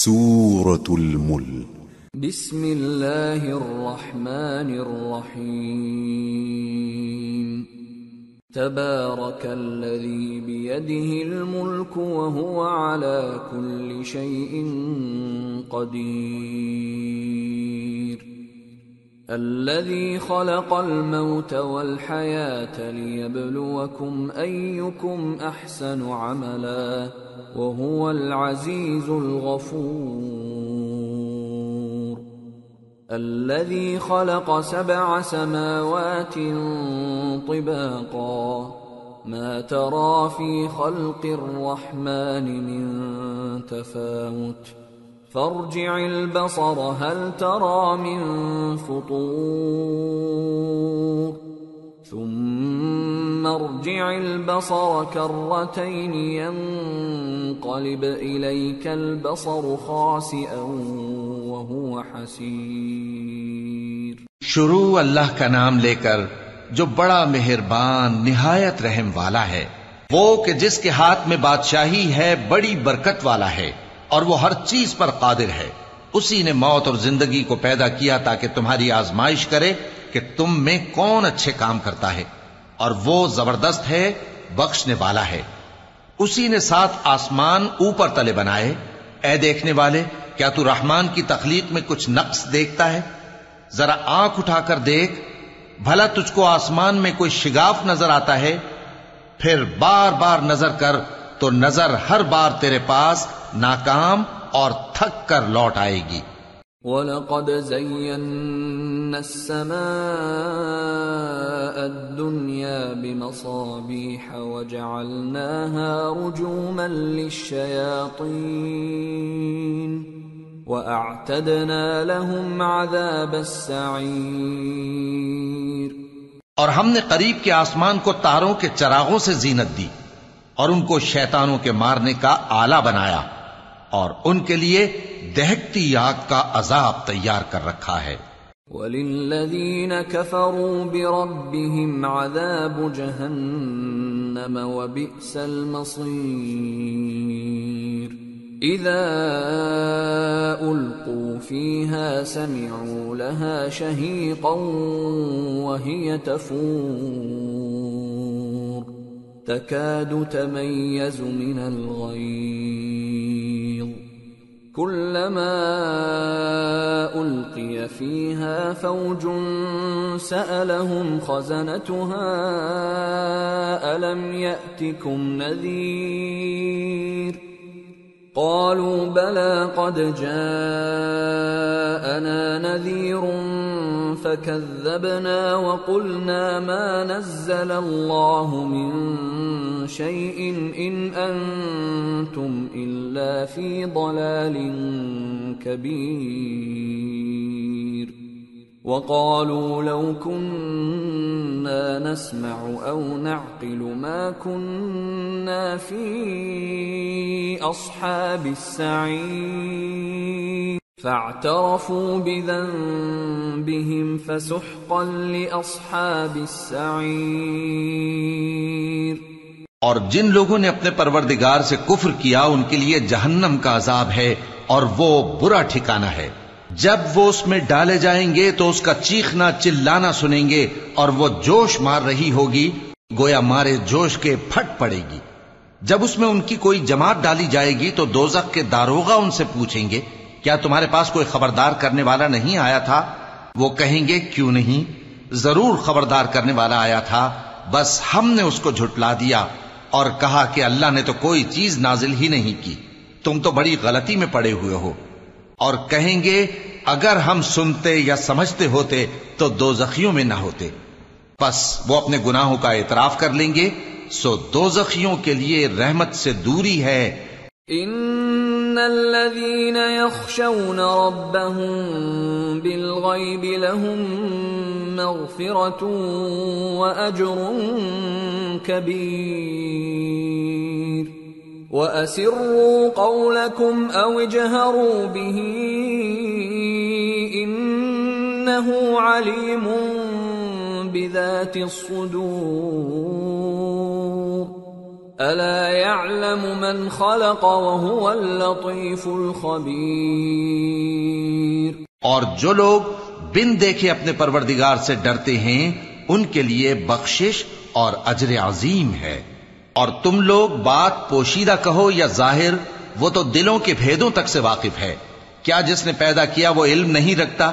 سورة الملك بسم اللہ الرحمن الرحیم تبارک الذی بیدہ الملک وہو علی کل شیء قدیر الذی خلق الموت والحیاة لیبلوکم ایکم احسن عملا وهو العزیز الغفور الذي خلق 7 سماوات طباقا ما ترى في خلق الرحمن من تفاوت فارجع البصر هل ترى من فطور ثم ارجع البصر كرتين ينقلب إليك البصر خاسئا وهو حسير۔ شروع اللہ کا نام لے کر جو بڑا مہربان نہایت رحم والا ہے، وہ کہ جس کے ہاتھ میں بادشاہی ہے بڑی برکت والا ہے اور وہ ہر چیز پر قادر ہے۔ اسی نے موت اور زندگی کو پیدا کیا تاکہ تمہاری آزمائش کرے کہ تم میں کون اچھے کام کرتا ہے، اور وہ زبردست ہے، بخشنے والا ہے۔ اسی نے 7 آسمان اوپر تلے بنائے۔ اے دیکھنے والے، کیا تو رحمان کی تخلیق میں کچھ نقص دیکھتا ہے؟ ذرا آنکھ اٹھا کر دیکھ، بھلا تجھ کو آسمان میں کوئی شگاف نظر آتا ہے؟ پھر بار بار نظر کر تو نظر ہر بار تیرے پاس ناکام اور تھک کر لوٹ آئے گی۔ وَلَقَدْ زَيَّنَّا السَّمَاءَ الدُّنْيَا بِمَصَابِيحَ وَجَعَلْنَاهَا رُجُومًا لِلشَّيَاطِينِ وَأَعْتَدْنَا لَهُمْ عَذَابَ السَّعِيرِ۔ اور ہم نے قریب کے آسمان کو تاروں کے چراغوں سے زینت دی اور ان کو شیطانوں کے مارنے کا آلہ بنایا، اور ان کے لیے دہکتی آگ کا عذاب تیار کر رکھا ہے۔ وَلِلَّذِينَ كَفَرُوا بِرَبِّهِمْ عَذَابُ جَهَنَّمَ وَبِئْسَ الْمَصِيرُ إِذَا أُلْقُوا فِيهَا سَمِعُوا لَهَا شَهِيقًا وَهِيَ تَفُورُ تَكَادُ تَمَيَّزُ مِنَ الْغَيْظِ كُلَّمَا أُلْقِيَ فِيهَا فَوْجٌ سَأَلَهُمْ خَزَنَتُهَا أَلَمْ يَأْتِكُمْ نَذِيرٌ قَالُوا بَلَى قَدْ جَاءَنَا نَذِيرٌ فَكَذَّبْنَا وَقُلْنَا مَا نَزَّلَ اللَّهُ مِن شَيْءٍ إِنْ أَنْتُمْ إِلَّا فِي ضَلَالٍ كَبِيرٍ وَقَالُوا لَوْ كُنَّا نَسْمَعُ أَوْ نَعْقِلُ مَا كُنَّا فِي أَصْحَابِ السَّعِيرِ فَاعْتَرَفُوا بِذَنبِهِمْ فَسُحْقًا لِأَصْحَابِ السَّعِيرِ۔ اور جن لوگوں نے اپنے پروردگار سے کفر کیا ان کے لیے جہنم کا عذاب ہے، اور وہ برا ٹھکانہ ہے۔ جب وہ اس میں ڈالے جائیں گے تو اس کا چیخنا چلانا سنیں گے، اور وہ جوش مار رہی ہوگی گویا مارے جوش کے پھٹ پڑے گی۔ جب اس میں ان کی کوئی جماعت ڈالی جائے گی تو دوزخ کے داروغہ ان سے پوچھیں گے، کیا تمہارے پاس کوئی خبردار کرنے والا نہیں آیا تھا؟ وہ کہیں گے، کیوں نہیں، ضرور خبردار کرنے والا آیا تھا، بس ہم نے اس کو جھٹلا دیا اور کہا کہ اللہ نے تو کوئی چیز نازل ہی نہیں کی، تم تو بڑی غلطی میں پڑے ہوئے ہو۔ اور کہیں گے، اگر ہم سنتے یا سمجھتے ہوتے تو دوزخیوں میں نہ ہوتے۔ پس وہ اپنے گناہوں کا اعتراف کر لیں گے، سو دوزخیوں کے لیے رحمت سے دوری ہے۔ ان الذين يخشون ربهم بالغيب لهم مغفرة وأجر كبير وَأَسِرُّوا قَوْلَكُمْ أَوْ اجْهَرُوا بِهِ إِنَّهُ عَلِيمٌ بِذَاتِ الصُّدُورِ ألا يعلم من خلق وهو اللطيف الخبير۔ اور جو لوگ بن دیکھے اپنے پروردگار سے ڈرتے ہیں ان کے لیے بخشش اور اجر عظیم ہے۔ اور تم لوگ بات پوشیدہ کہو یا ظاہر، وہ تو دلوں کے بھیدوں تک سے واقف ہے۔ کیا جس نے پیدا کیا وہ علم نہیں رکھتا؟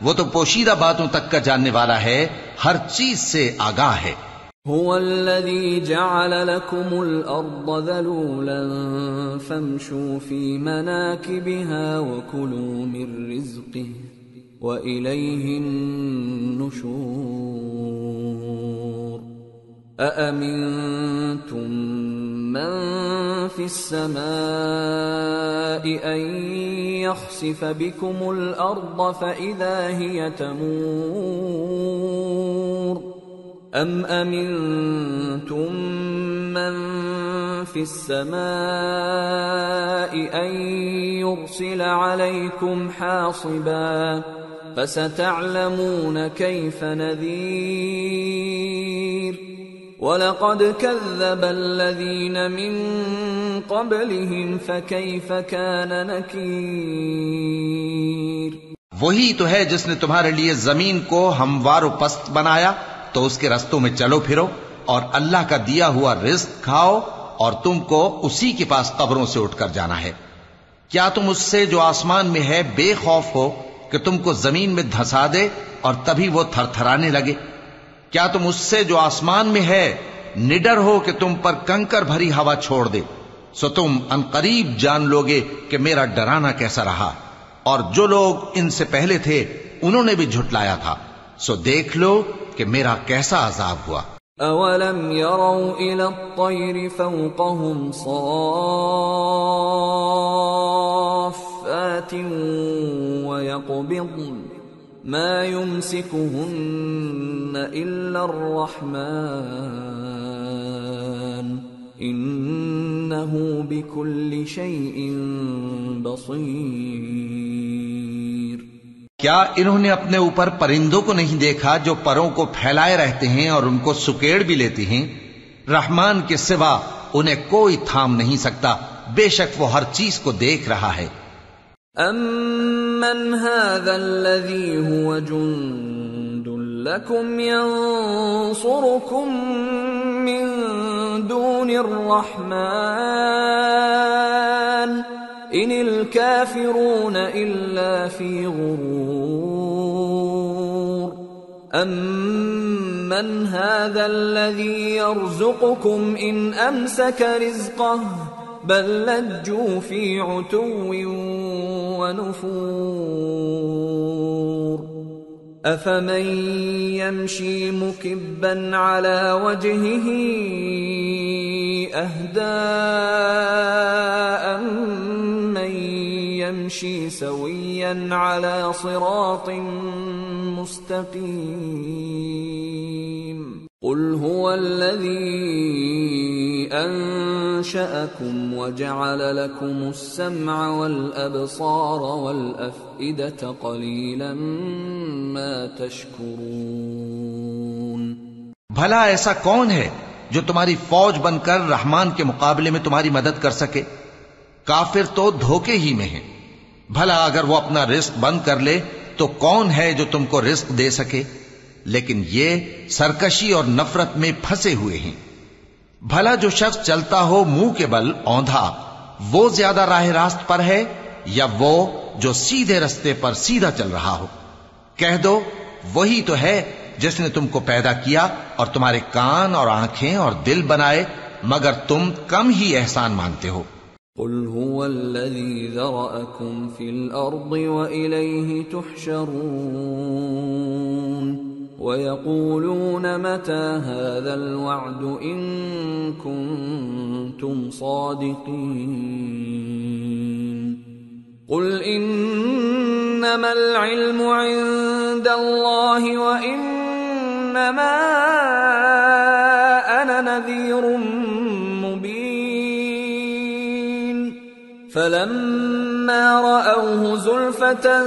وہ تو پوشیدہ باتوں تک کا جاننے والا ہے، ہر چیز سے آگاہ ہے۔ هو الذي جعل لكم الأرض ذلولا فامشوا في مناكبها وكلوا من رزقه وإليه النشور۔ أأمنتم من في السماء أن يخسف بكم الأرض فإذا هي تمور أم أمنتم من في السماء أن يرسل عليكم حاصبا فستعلمون كيف نذير۔ وَلَقَدْ كَذَّبَ الَّذِينَ مِن قَبْلِهِمْ فَكَيْفَ كَانَ نَكِيرِ۔ وہی تو ہے جس نے تمہارے لیے زمین کو ہموار و پست بنایا تو اس کے رستوں میں چلو پھرو، اور اللہ کا دیا ہوا رزق کھاؤ، اور تم کو اسی کے پاس قبروں سے اٹھ کر جانا ہے۔ کیا تم اس سے جو آسمان میں ہے بے خوف ہو کہ تم کو زمین میں دھسا دے اور تبھی وہ تھر تھرانے لگے؟ کیا تم اس سے جو آسمان میں ہے نڈر ہو کہ تم پر کنکر بھری ہوا چھوڑ دے؟ سو تم عنقریب جان لوگے کہ میرا ڈرانا کیسا رہا۔ اور جو لوگ ان سے پہلے تھے انہوں نے بھی جھٹلایا تھا، سو دیکھ لو کہ میرا کیسا عذاب ہوا۔ اولم يروا الى الطير فوقهم صافات ويقبضن ما يمسكهن الا الرحمن انه بكل شيء بصير۔ کیا انہوں نے اپنے اوپر پرندوں کو نہیں دیکھا جو پروں کو پھیلائے رہتے ہیں اور ان کو سکیڑ بھی لیتے ہیں؟ رحمان کے سوا انہیں کوئی تھام نہیں سکتا، بے شک وہ ہر چیز کو دیکھ رہا ہے۔ امن هذا الذي هو جند لكم ينصركم من دون الرحمن ان الكافرون الا في غرور۔ امن هذا الذي يرزقكم ان امسك رزقه بل لجوا في عتو ونفور۔ افمن يمشي مكبا على وجهه اهدى امن يمشي سويا على صراط مستقيم۔ قل هو الذي انشأكم وجعل لكم السمع والابصار والافئدة قليلا ما تشكرون۔ بھلا ایسا کون ہے جو تمہاری فوج بن کر رحمان کے مقابلے میں تمہاری مدد کر سکے؟ کافر تو دھوکے ہی میں ہیں۔ بھلا اگر وہ اپنا رزق بند کر لے تو کون ہے جو تم کو رزق دے سکے؟ لیکن یہ سرکشی اور نفرت میں پھنسے ہوئے ہیں۔ بھلا جو شخص چلتا ہو منہ کے بل اوندھا، وہ زیادہ راہ راست پر ہے یا وہ جو سیدھے رستے پر سیدھا چل رہا ہو؟ کہہ دو وہی تو ہے جس نے تم کو پیدا کیا اور تمہارے کان اور آنکھیں اور دل بنائے، مگر تم کم ہی احسان مانتے ہو۔ قل هو الذي ذرأكم في الأرض وإليه تحشرون ويقولون متى هذا الوعد إن كنتم صادقين قل إنما العلم عند الله وإنما أنا نذير مبين فلما رأوه زلفة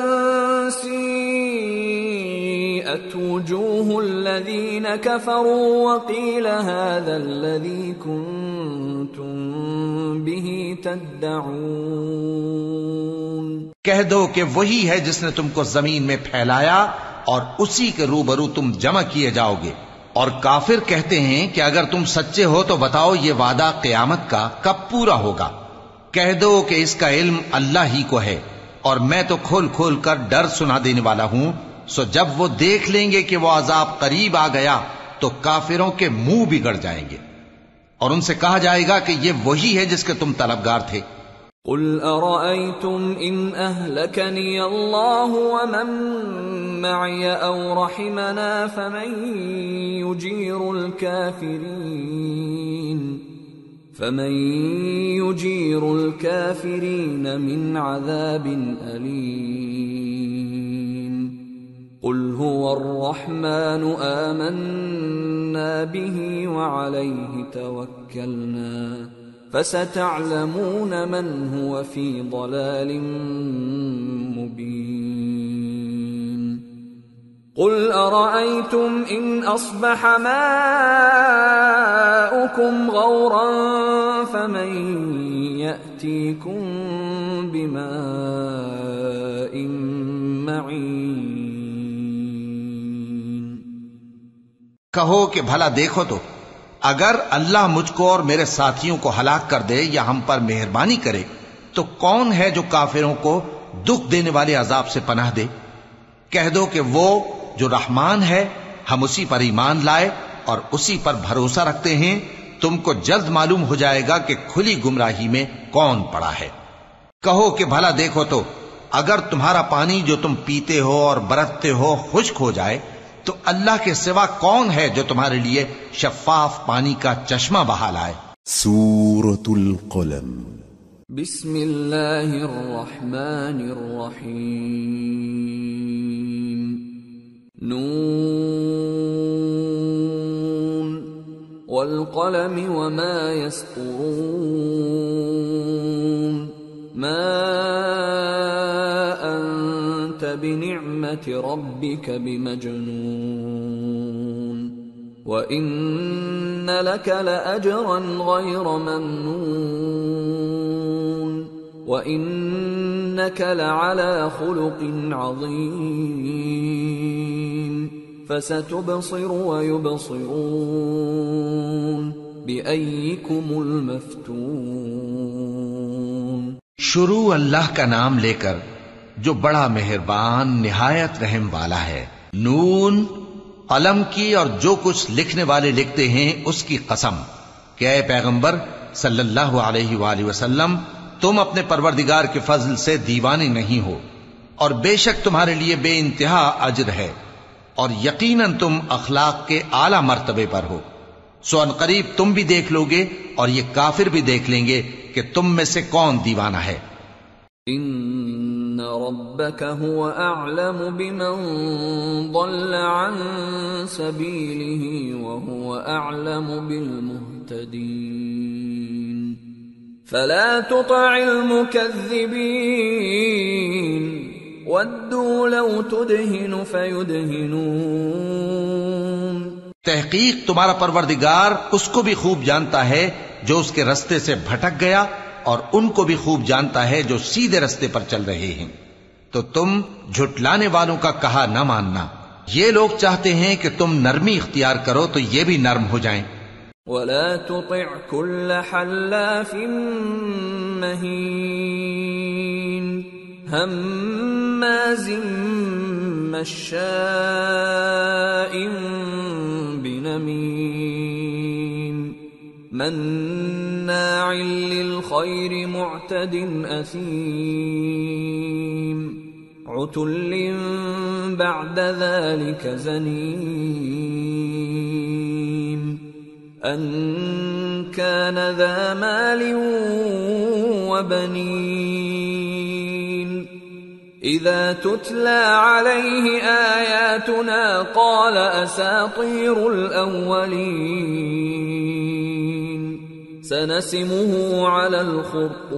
سيئت سُيِّئَتْ وُجُوهُ الَّذِينَ كَفَرُوا وَقِيلَ هَذَا الَّذِي كُنتُم بِهِ تَدَّعُونَ کہہ دو کہ وہی ہے جس نے تم کو زمین میں پھیلایا اور اسی کے روبرو تم جمع کیے جاؤ گے. اور کافر کہتے ہیں کہ اگر تم سچے ہو تو بتاؤ یہ وعدہ قیامت کا کب پورا ہوگا. کہہ دو کہ اس کا علم اللہ ہی کو ہے اور میں تو کھول کھول کر ڈر سنا دینے والا ہوں. سو جب وہ دیکھ لیں گے کہ وہ عذاب قریب آ گیا تو کافروں کے منہ بگڑ جائیں گے اور ان سے کہا جائے گا کہ یہ وہی ہے جس کے تم طلبگار تھے. قل ارأيتم ان اهلكني الله ومن معي او رحمنا فمن يجير الكافرين من عذاب أليم. قل هو الرحمن آمنا به وعليه توكلنا فستعلمون من هو في ضلال مبين. قل أرأيتم إن أصبح ماؤكم غورا فمن يأتيكم بماء معين. کہو کہ بھلا دیکھو تو اگر اللہ مجھ کو اور میرے ساتھیوں کو ہلاک کر دے یا ہم پر مہربانی کرے تو کون ہے جو کافروں کو دکھ دینے والے عذاب سے پناہ دے. کہہ دو کہ وہ جو رحمان ہے ہم اسی پر ایمان لائے اور اسی پر بھروسہ رکھتے ہیں. تم کو جلد معلوم ہو جائے گا کہ کھلی گمراہی میں کون پڑا ہے. کہو کہ بھلا دیکھو تو اگر تمہارا پانی جو تم پیتے ہو اور برتتے ہو خشک ہو جائے تو اللہ کے سوا کون ہے جو تمہارے لیے شفاف پانی کا چشمہ بہا لائے. سورة القلم. بسم اللہ الرحمن الرحیم. نون والقلم وما يسطرون. ما أنت بنعمة ربك بمجنون. وإن لك لأجرا غير ممنون. وإنك لعلى خلق عظيم. فستبصر ويبصرون بأيكم المفتون. شروع اللہ کا نام لے کر جو بڑا مہربان نہایت رحم والا ہے. نون قلم کی اور جو کچھ لکھنے والے لکھتے ہیں اس کی قسم کہ اے پیغمبر صلی اللہ علیہ وآلہ وسلم تم اپنے پروردگار کے فضل سے دیوانے نہیں ہو اور بے شک تمہارے لیے بے انتہا اجر ہے اور یقیناً تم اخلاق کے اعلی مرتبے پر ہو. سو ان قریب تم بھی دیکھ لو گے اور یہ کافر بھی دیکھ لیں گے کہ تم میں سے کون دیوانہ ہے. ان ربك هو اعلم بمن ضل عن سبيله وهو اعلم بالمهتدين. فلا تطع المكذبين ودوا لو تدهن فيدهنون. تحقیق تمہارا پروردگار اس کو بھی خوب جانتا ہے جو اس کے رستے سے بھٹک گیا اور ان کو بھی خوب جانتا ہے جو سیدھے رستے پر چل رہے ہیں. تو تم جھٹلانے والوں کا کہا نہ ماننا. یہ لوگ چاہتے ہیں کہ تم نرمی اختیار کرو تو یہ بھی نرم ہو جائیں. ولا تطع كل حلاف مهين هماز مشاء بنميم مناع للخير معتد أثيم عتل بعد ذلك زنيم أن كان ذا مال وبنين إذا تتلى عليه آياتنا قال أساطير الأولين سنسمه على الخرطوم.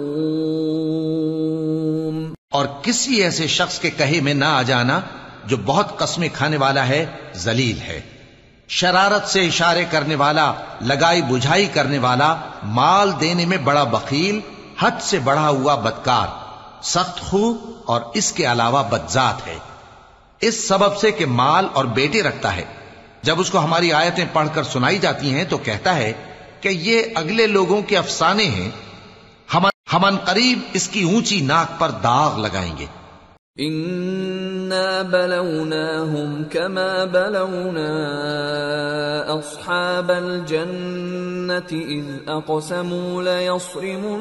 اور کسی ایسے شخص کے کہے میں نہ آ جانا جو بہت قسمیں کھانے والا ہے ذلیل ہے، شرارت سے اشارے کرنے والا، لگائی بجھائی کرنے والا، مال دینے میں بڑا بخیل، حد سے بڑھا ہوا بدکار، سخت خو اور اس کے علاوہ بدذات ہے، اس سبب سے کہ مال اور بیٹے رکھتا ہے۔ جب اس کو ہماری آیتیں پڑھ کر سنائی جاتی ہیں تو کہتا ہے کہ یہ اگلے لوگوں کے افسانے ہیں، ہم ان قریب اس کی اونچی ناک پر داغ لگائیں گے۔ إنا بلوناهم كما بلونا أصحاب الجنة إذ أقسموا ليصرمنها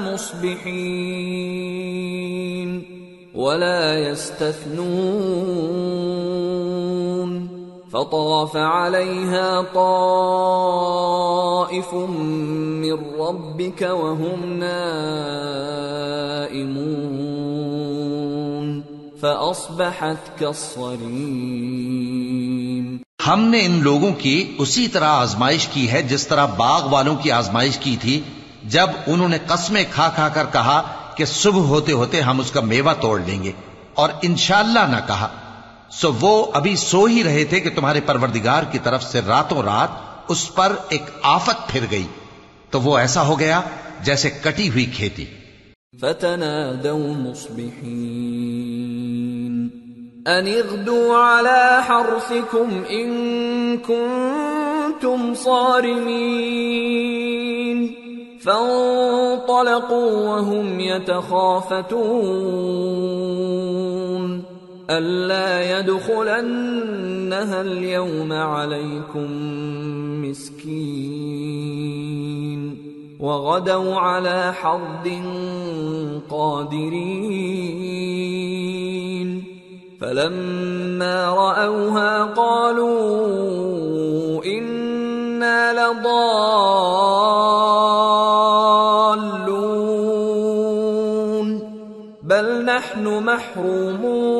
مصبحين ولا يستثنون فطاف عليها طائف من ربك وهم نائمون فأصبحت كالصريم۔ ہم نے ان لوگوں کی اسی طرح آزمائش کی ہے جس طرح باغ والوں کی آزمائش کی تھی جب انہوں نے قسمیں کھا کھا کر کہا کہ صبح ہوتے ہوتے ہم اس کا میوہ توڑ لیں گے، اور انشاءاللہ نہ کہا، سو وہ ابھی سو ہی رہے تھے کہ تمہارے پروردگار کی طرف سے راتوں رات اس پر ایک آفت پھر گئی، تو وہ ایسا ہو گیا جیسے کٹی ہوئی کھیتی۔ فتنادوا مصبحين أن اغدوا على حرثكم إن كنتم صارمين فانطلقوا وهم يتخافتون ألا يدخلنها اليوم عليكم مسكين وغدوا على حرد قادرين فلما رأوها قالوا إنا لضالون بل نحن محرومون۔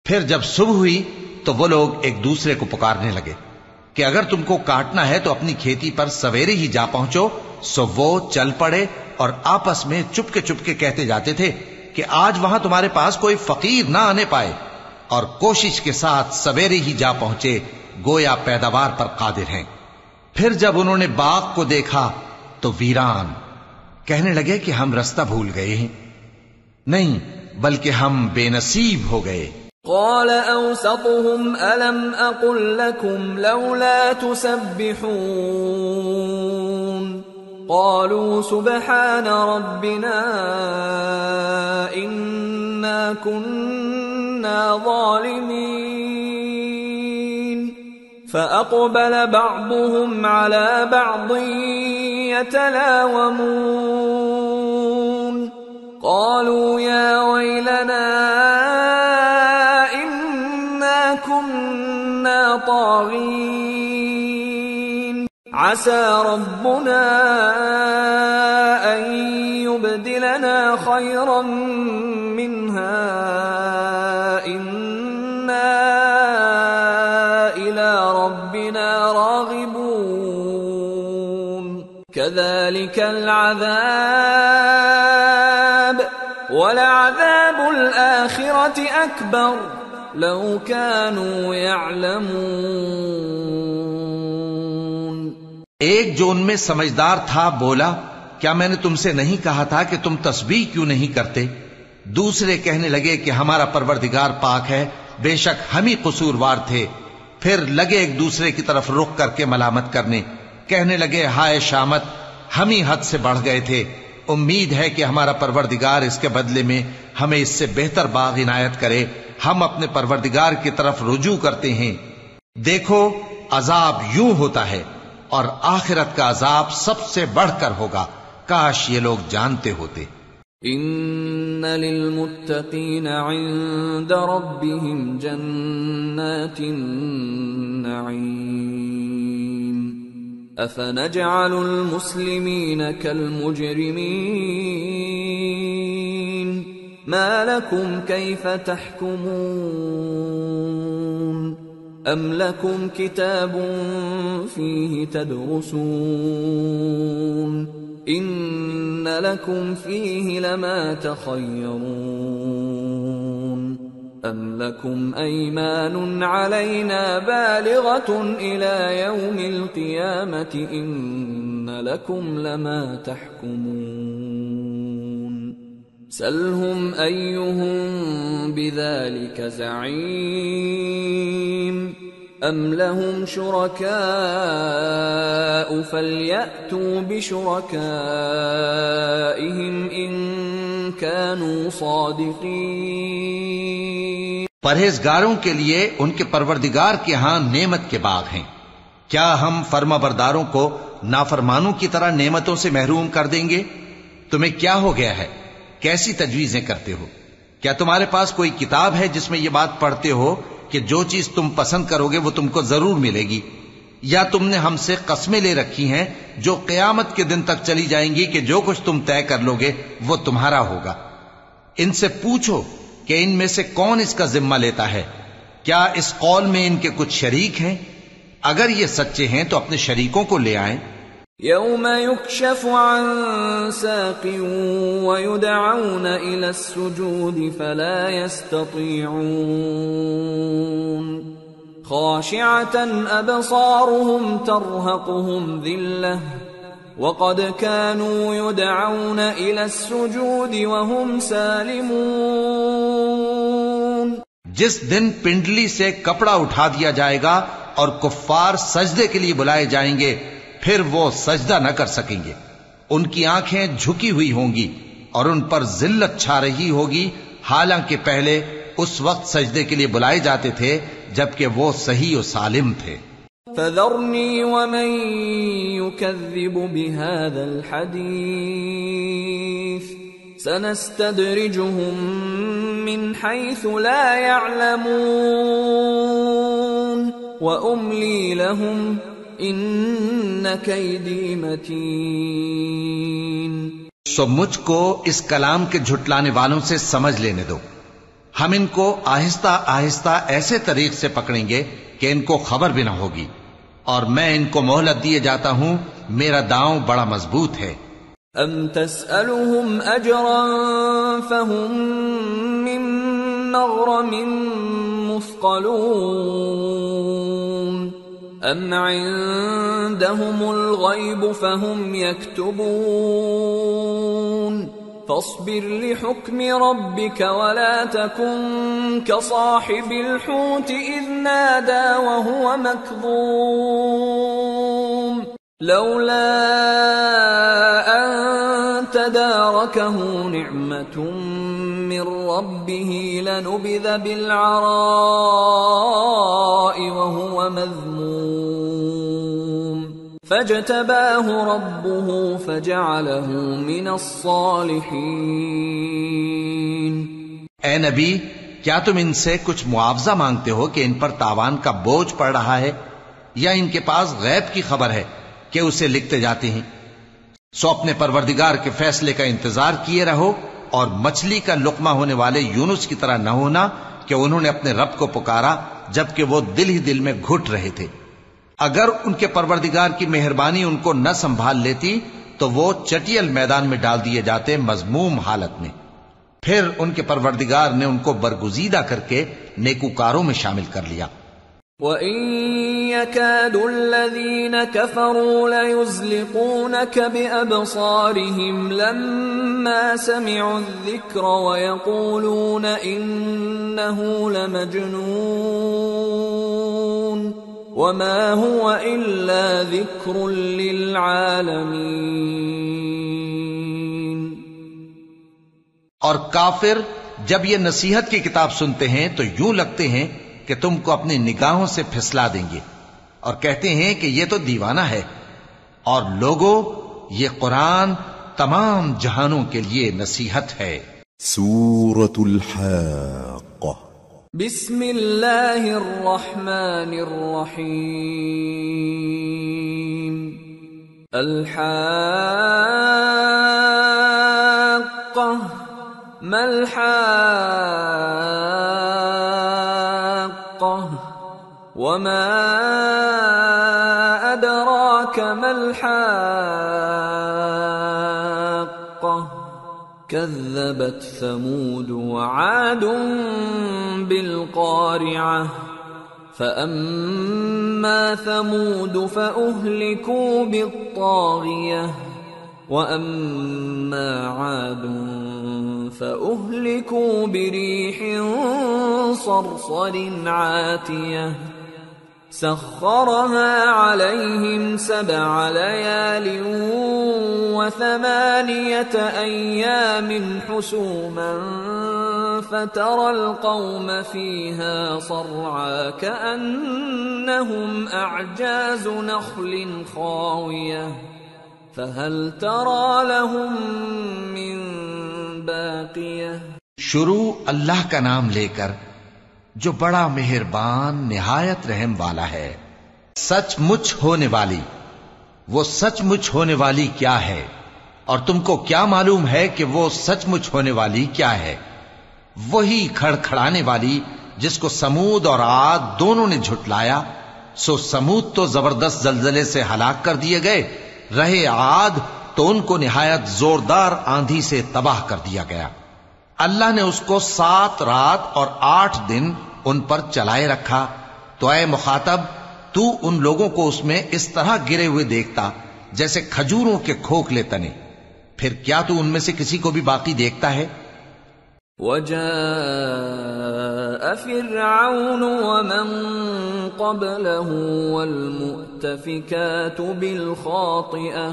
پھر جب صبح ہوئی تو وہ لوگ ایک دوسرے کو پکارنے لگے کہ اگر تم کو کاٹنا ہے تو اپنی کھیتی پر سویرے ہی جا پہنچو، سو وہ چل پڑے اور آپس میں چپکے چپکے کہتے جاتے تھے کہ آج وہاں تمہارے پاس کوئی فقیر نہ آنے پائے، اور کوشش کے ساتھ سویرے ہی جا پہنچے گویا پیداوار پر قادر ہیں۔ پھر جب انہوں نے باغ کو دیکھا تو ویران، کہنے لگے کہ ہم رستہ بھول گئے ہیں، نہیں بلکہ ہم بے نصیب ہو گئے۔ قال أوسطهم ألم أقل لكم لولا تسبحون قالوا سبحان ربنا إنا كنا ظالمين فأقبل بعضهم على بعض يتلاومون قالوا يا ويلنا كنا طاغين عسى ربنا أن يبدلنا خيرا منها إنا إلى ربنا راغبون كذلك العذاب ولعذاب الآخرة أكبر لو كانوا يعلمون۔ ایک جو ان میں سمجھدار تھا بولا، کیا میں نے تم سے نہیں کہا تھا کہ تم تسبیح کیوں نہیں کرتے؟ دوسرے کہنے لگے کہ ہمارا پروردگار پاک ہے، بے شک ہم ہی قصوروار تھے۔ پھر لگے ایک دوسرے کی طرف رخ کر کے ملامت کرنے، کہنے لگے ہائے شامت، ہم ہی حد سے بڑھ گئے تھے، امید ہے کہ ہمارا پروردگار اس کے بدلے میں ہمیں اس سے بہتر باغ عنایت کرے، ہم اپنے پروردگار کی طرف رجوع کرتے ہیں۔ دیکھو عذاب یوں ہوتا ہے، اور آخرت کا عذاب سب سے بڑھ کر ہوگا، کاش یہ لوگ جانتے ہوتے۔ ان للمتقین عند ربهم جنات النعیم افنجعل المسلمین كالمجرمین ما لكم كيف تحكمون ام لكم كتاب فيه تدرسون إن لكم فيه لما تخيرون أم لكم أيمان علينا بالغة إلى يوم القيامة إن لكم لما تحكمون سلهم أيهم بذلك زعيم أم لهم شركاء فليأتوا بشركائهم إن كانوا صادقين۔ پرہیزگاروں کے لیے ان کے پروردگار کے ہاں نعمت کے باغ ہیں، کیا ہم فرما برداروں کو نافرمانوں کی طرح نعمتوں سے محروم کر دیں گے؟ تمہیں کیا ہو گیا ہے؟ کیسی تجویزیں کرتے ہو؟ کیا تمہارے پاس کوئی کتاب ہے جس میں یہ بات پڑھتے ہو کہ جو چیز تم پسند کرو گے وہ تم کو ضرور ملے گی؟ یا تم نے ہم سے قسمیں لے رکھی ہیں جو قیامت کے دن تک چلی جائیں گی کہ جو کچھ تم طے کر لو گے وہ تمہارا ہوگا؟ ان سے پوچھو کہ ان میں سے کون اس کا ذمہ لیتا ہے؟ کیا اس قول میں ان کے کچھ شریک ہیں؟ اگر یہ سچے ہیں تو اپنے شریکوں کو لے آئیں۔ يوم يكشف عن ساق ويدعون إلى السجود فلا يستطيعون خاشعة أبصارهم ترهقهم ذلة وقد كانوا يدعون إلى السجود وهم سالمون۔ جس دن پنڈلی سے کپڑا اٹھا دیا جائے گا اور کفار سجدے کے لیے بلائے جائیں گے، پھر وہ سجدہ نہ کر سکیں گے، ان کی آنکھیں جھکی ہوئی ہوں گی اور ان پر ذلت چھا رہی ہوگی، حالانکہ پہلے اس وقت سجدے کے لیے بلائے جاتے تھے جبکہ وہ صحیح و سالم تھے۔ فذرنی ومن یکذب بهذا الحدیث سنستدرجهم من حيث لا يعلمون واملی لهم ان کیدی متین۔ سو مجھ کو اس کلام کے جھٹلانے والوں سے سمجھ لینے دو، ہم ان کو آہستہ آہستہ ایسے طریق سے پکڑیں گے کہ ان کو خبر بھی نہ ہوگی، اور میں ان کو مہلت دیے جاتا ہوں، میرا داؤں بڑا مضبوط ہے۔ ام تسألهم اجرا فهم من مغرم مثقلون ام عندهم الغیب فهم یکتبون فاصبر لحکم ربك ولا تكن كصاحب الحوت اذ نادى وهو مكظوم لولا ان تداركه نعمة من ربه لنبذ بالعراء وهو مذموم فاجتباه ربه فجعله من الصالحين۔ اے نبی، کیا تم ان سے کچھ معاوضہ مانگتے ہو کہ ان پر تاوان کا بوجھ پڑ رہا ہے، یا ان کے پاس غیب کی خبر ہے کہ اسے لکھتے جاتے ہیں؟ سو اپنے پروردگار کے فیصلے کا انتظار کیے رہو، اور مچھلی کا لقمہ ہونے والے یونس کی طرح نہ ہونا کہ انہوں نے اپنے رب کو پکارا جبکہ وہ دل ہی دل میں گھٹ رہے تھے۔ اگر ان کے پروردگار کی مہربانی ان کو نہ سنبھال لیتی تو وہ چٹیل میدان میں ڈال دیے جاتے مذموم حالت میں۔ پھر ان کے پروردگار نے ان کو برگزیدہ کر کے نیکوکاروں میں شامل کر لیا۔ وَإِن يَكَادُ الَّذِينَ كَفَرُوا لَيُزْلِقُونَكَ بِأَبْصَارِهِمْ لَمَّا سَمِعُوا الذِّكْرَ وَيَقُولُونَ إِنَّهُ لَمَجْنُونٌ وَمَا هُوَ إِلَّا ذِكْرٌ لِّلْعَالَمِينَ۔ اور کافر جب یہ نصیحت کی کتاب سنتے ہیں تو یوں لگتے ہیں کہ تم کو اپنی نگاہوں سے پھسلا دیں گے، اور کہتے ہیں کہ یہ تو دیوانہ ہے، اور لوگوں یہ قرآن تمام جہانوں کے لیے نصیحت ہے۔ سورة الحاقة بسم اللہ الرحمن الرحیم۔ الحاقة ما الحاقة وما أدراك ما الحاقة كذبت ثمود وعاد بالقارعة فأما ثمود فأهلكوا بالطاغية وأما عاد فأهلكوا بريح صرصر عاتية سخرها عليهم 7 ليال و8 أيام حسوما فترى القوم فيها صرعا كأنهم أعجاز نخل خاوية فهل ترى لهم من باقية. شروع اللہ کا نام لے کر جو بڑا مہربان نہایت رحم والا ہے. سچ مچ ہونے والی، وہ سچ مچ ہونے والی کیا ہے؟ اور تم کو کیا معلوم ہے کہ وہ سچ مچ ہونے والی کیا ہے؟ وہی کھڑکھڑانے والی جس کو سمود اور عاد دونوں نے جھٹلایا. سو سمود تو زبردست زلزلے سے ہلاک کر دیے گئے، رہے عاد تو ان کو نہایت زوردار آندھی سے تباہ کر دیا گیا. اللہ نے اس کو 7 رات اور 8 دن ان پر چلائے رکھا. تو اے مخاطب، تو ان لوگوں کو اس میں اس طرح گرے ہوئے دیکھتا جیسے کھجوروں کے کھوکھلے تنے. پھر کیا تو ان میں سے کسی کو بھی باقی دیکھتا ہے؟ وجاء فرعون ومن قبله والمؤتفكات بالخاطئة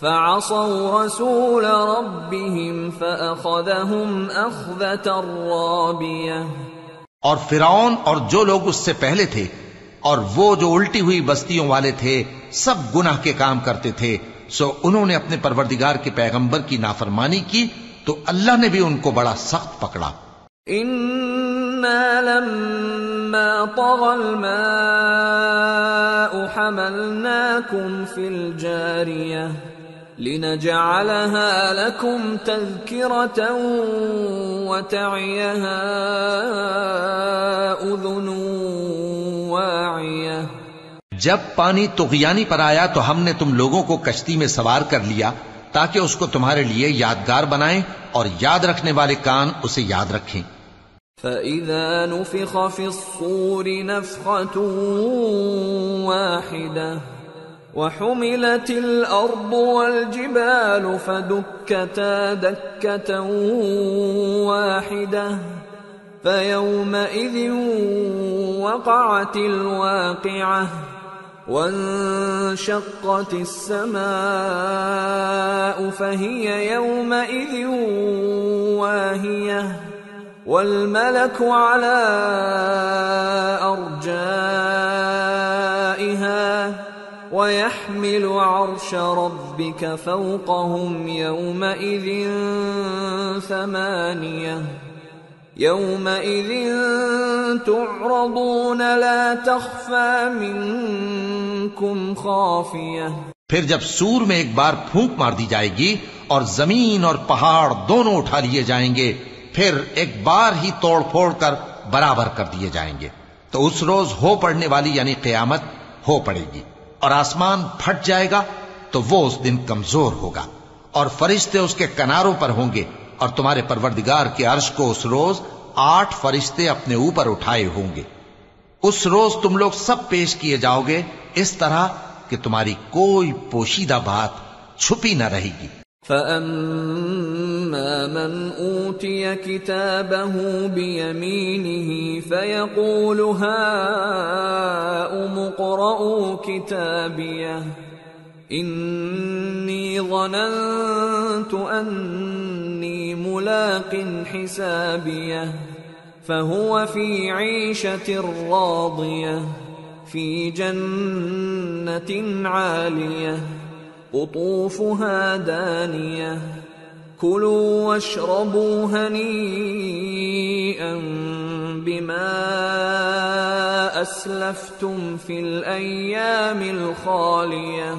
فعصوا رسول ربهم فأخذهم أخذة رابية. اور فرعون اور جو لوگ اس سے پہلے تھے اور وہ جو الٹی ہوئی بستیوں والے تھے سب گناہ کے کام کرتے تھے، سو انہوں نے اپنے پروردگار کے پیغمبر کی نافرمانی کی تو اللہ نے بھی ان کو بڑا سخت پکڑا. إنا لما طغى الماء حملناكم في الجارية لنجعلها لكم تذكرة وتعيها أذن واعية. جب پانی طغیانی پر آیا تو ہم نے تم لوگوں کو کشتی میں سوار کر لیا تاکہ اس کو تمہارے لیے یادگار بنائیں اور یاد رکھنے والے کان اسے یاد رکھیں. فَإِذَا نُفِخَ فِي الصُّورِ نَفْخَةٌ وَاحِدَةٌ وَحُمِلَتِ الْأَرْضُ وَالْجِبَالُ فَدُكَّتَا دَكَّةً وَاحِدَةً فَيَوْمَئِذٍ وَقَعَتِ الْوَاقِعَةُ وَانشَقَّتِ السَّمَاءُ فَهِيَ يَوْمَئِذٍ وَاهِيَةٌ وَالْمَلَكُ عَلَى أَرْجَائِهَا وَيَحْمِلُ عَرْشَ رَبِّكَ فَوْقَهُمْ يَوْمَئِذٍ ثَمَانِيَةٌ يَوْمَئِذٍ تُعْرَضُونَ لَا تَخْفَى مِنكُمْ خَافِيَةٌ. پھر جب سور میں ایک بار پھونک مار دی جائے گی اور زمین اور پہاڑ دونوں اٹھا لیے جائیں گے، پھر ایک بار ہی توڑ پھوڑ کر برابر کر دیے جائیں گے. تو اس روز ہو پڑنے والی یعنی قیامت ہو پڑے گی اور آسمان پھٹ جائے گا تو وہ اس دن کمزور ہوگا اور فرشتے اس کے کناروں پر ہوں گے اور تمہارے پروردگار کے عرش کو اس روز 8 فرشتے اپنے اوپر اٹھائے ہوں گے. اس روز تم لوگ سب پیش کیے جاؤ گے اس طرح کہ تمہاری کوئی پوشیدہ بات چھپی نہ رہے گی. فَأَمَّا مَنْ أُوتِيَ كِتَابَهُ بِيَمِينِهِ فَيَقُولُ هَاؤُمُ اقْرَءُوا كِتَابِيَهْ إِنِّي ظَنَنتُ أَنِّي مُلَاقٍ حِسَابِيَهْ فَهُوَ فِي عِيشَةٍ رَاضِيَةٍ فِي جَنَّةٍ عَالِيَةٍ قطوفها دانية كلوا واشربوا هنيئا بما أسلفتم في الأيام الخالية.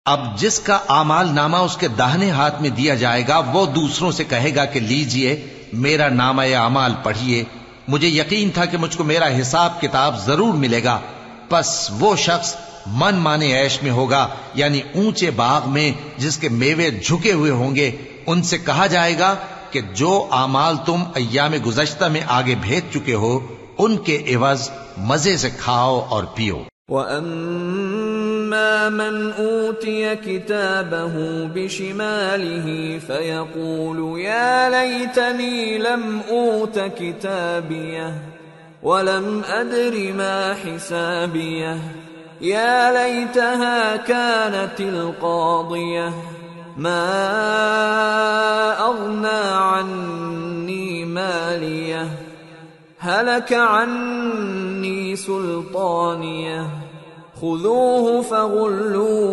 اب جس کا اعمال نامہ اس کے داہنے ہاتھ میں دیا جائے گا وہ دوسروں سے کہے گا کہ لیجئے میرا نامہ اعمال پڑھیے، مجھے یقین تھا کہ مجھ کو میرا حساب کتاب ضرور ملے گا. پس وہ شخص من مانے عیش میں ہوگا، یعنی اونچے باغ میں جس کے میوے جھکے ہوئے ہوں گے، ان سے کہا جائے گا کہ جو اعمال تم ایام گزشتہ میں آگے بھیج چکے ہو ان کے عوض مزے سے کھاؤ اور پیو۔ وَأَمَّا مَنْ أُوتِيَ كِتَابَهُ بِشِمَالِهِ فَيَقُولُ يَا لَيْتَنِي لَمْ أُوتَ كِتَابِيَهْ وَلَمْ أَدْرِ مَا حِسَابِيَهْ يَا لَيْتَهَا كَانَتِ الْقَاضِيَةَ مَا أَغْنَى عَنِّي مَالِيَهْ هَلَكَ عَنِّي سُلْطَانِيَهْ خُذُوهُ فَغُلُّوهُ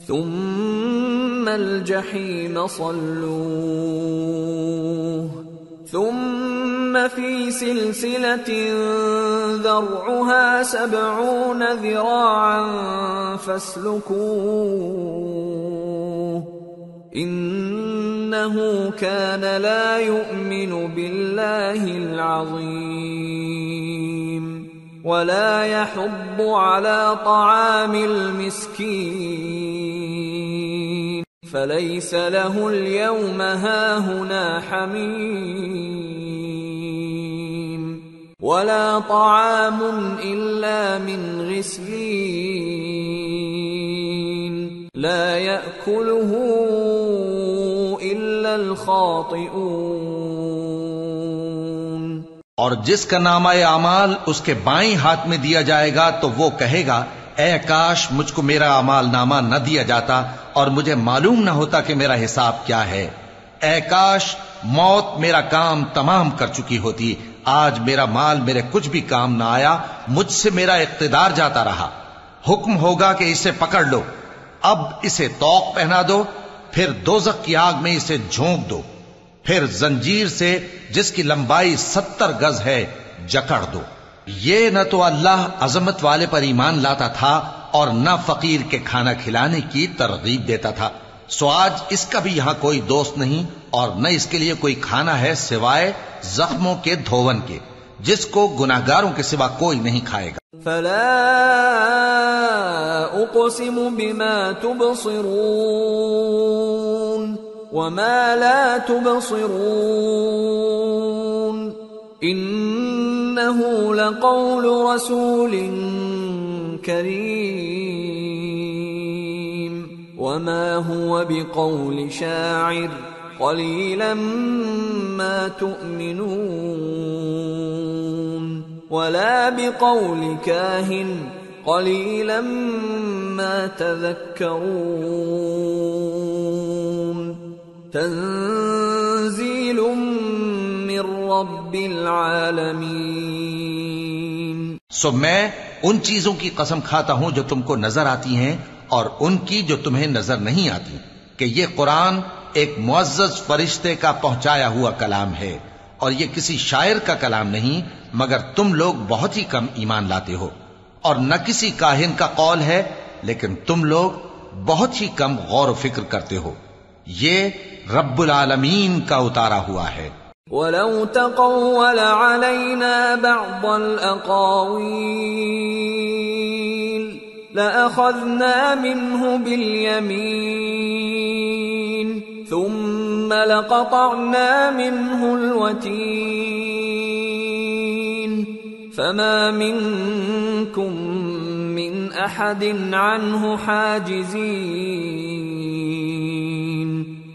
ثُمَّ الْجَحِيمَ صَلُّوهُ ثُمَّ فِي سِلْسِلَةٍ ذَرْعُهَا 70 ذِرَاعًا فَاسْلُكُوهُ إِنَّهُ كَانَ لَا يُؤْمِنُ بِاللَّهِ الْعَظِيمِ وَلَا يَحُضُّ عَلَى طَعَامِ الْمِسْكِينِ فَلَيْسَ لَهُ الْيَوْمَ هَاهُنَا حَمِيمٌ وَلَا طَعَامٌ إِلَّا مِنْ غِسْلِينٍ لَا يَأْكُلُهُ إِلَّا الْخَاطِئُونَ۔ اور جس کا نامہ اعمال اس کے بائیں ہاتھ میں دیا جائے گا تو وہ کہے گا اے کاش مجھ کو میرا اعمال نامہ نہ دیا جاتا اور مجھے معلوم نہ ہوتا کہ میرا حساب کیا ہے۔ اے کاش موت میرا کام تمام کر چکی ہوتی، آج میرا مال میرے کچھ بھی کام نہ آیا، مجھ سے میرا اقتدار جاتا رہا۔ حکم ہوگا کہ اسے پکڑ لو، اب اسے طوق پہنا دو، پھر دوزخ کی آگ میں اسے جھونک دو، پھر زنجیر سے جس کی لمبائی 70 گز ہے جکڑ دو۔ یہ نہ تو اللہ عظمت والے پر ایمان لاتا تھا اور نہ فقیر کے کھانا کھلانے کی ترغیب دیتا تھا، سو آج اس کا بھی یہاں کوئی دوست نہیں اور نہ اس کے لیے کوئی کھانا ہے سوائے زخموں کے دھون کے، جس کو گناہگاروں کے سوا کوئی نہیں کھائے گا۔ فلا اقسم بما تبصرون وما لا تبصرون انه لقول رسول کریم وما هو بقول شاعر قليلا ما تؤمنون ولا بقول كاهن قليلا ما تذكرون تنزيل من رب العالمين۔ سو میں ان چیزوں کی قسم کھاتا ہوں جو تم کو نظر آتی ہیں اور ان کی جو تمہیں نظر نہیں آتی کہ یہ قرآن ایک معزز فرشتے کا پہنچایا ہوا کلام ہے اور یہ کسی شاعر کا کلام نہیں، مگر تم لوگ بہت ہی کم ایمان لاتے ہو، اور نہ کسی کاہن کا قول ہے لیکن تم لوگ بہت ہی کم غور و فکر کرتے ہو۔ یہ رب العالمین کا اتارا ہوا ہے۔ وَلَوْ تَقَوَّلَ عَلَيْنَا بَعْضَ الْأَقَاوِيلِ لَأَخَذْنَا مِنْهُ بِالْيَمِينِ ثُمَّ لَقَطَعْنَا مِنْهُ الْوَتِينَ فَمَا مِنْكُمْ مِنْ أَحَدٍ عَنْهُ حَاجِزِينَ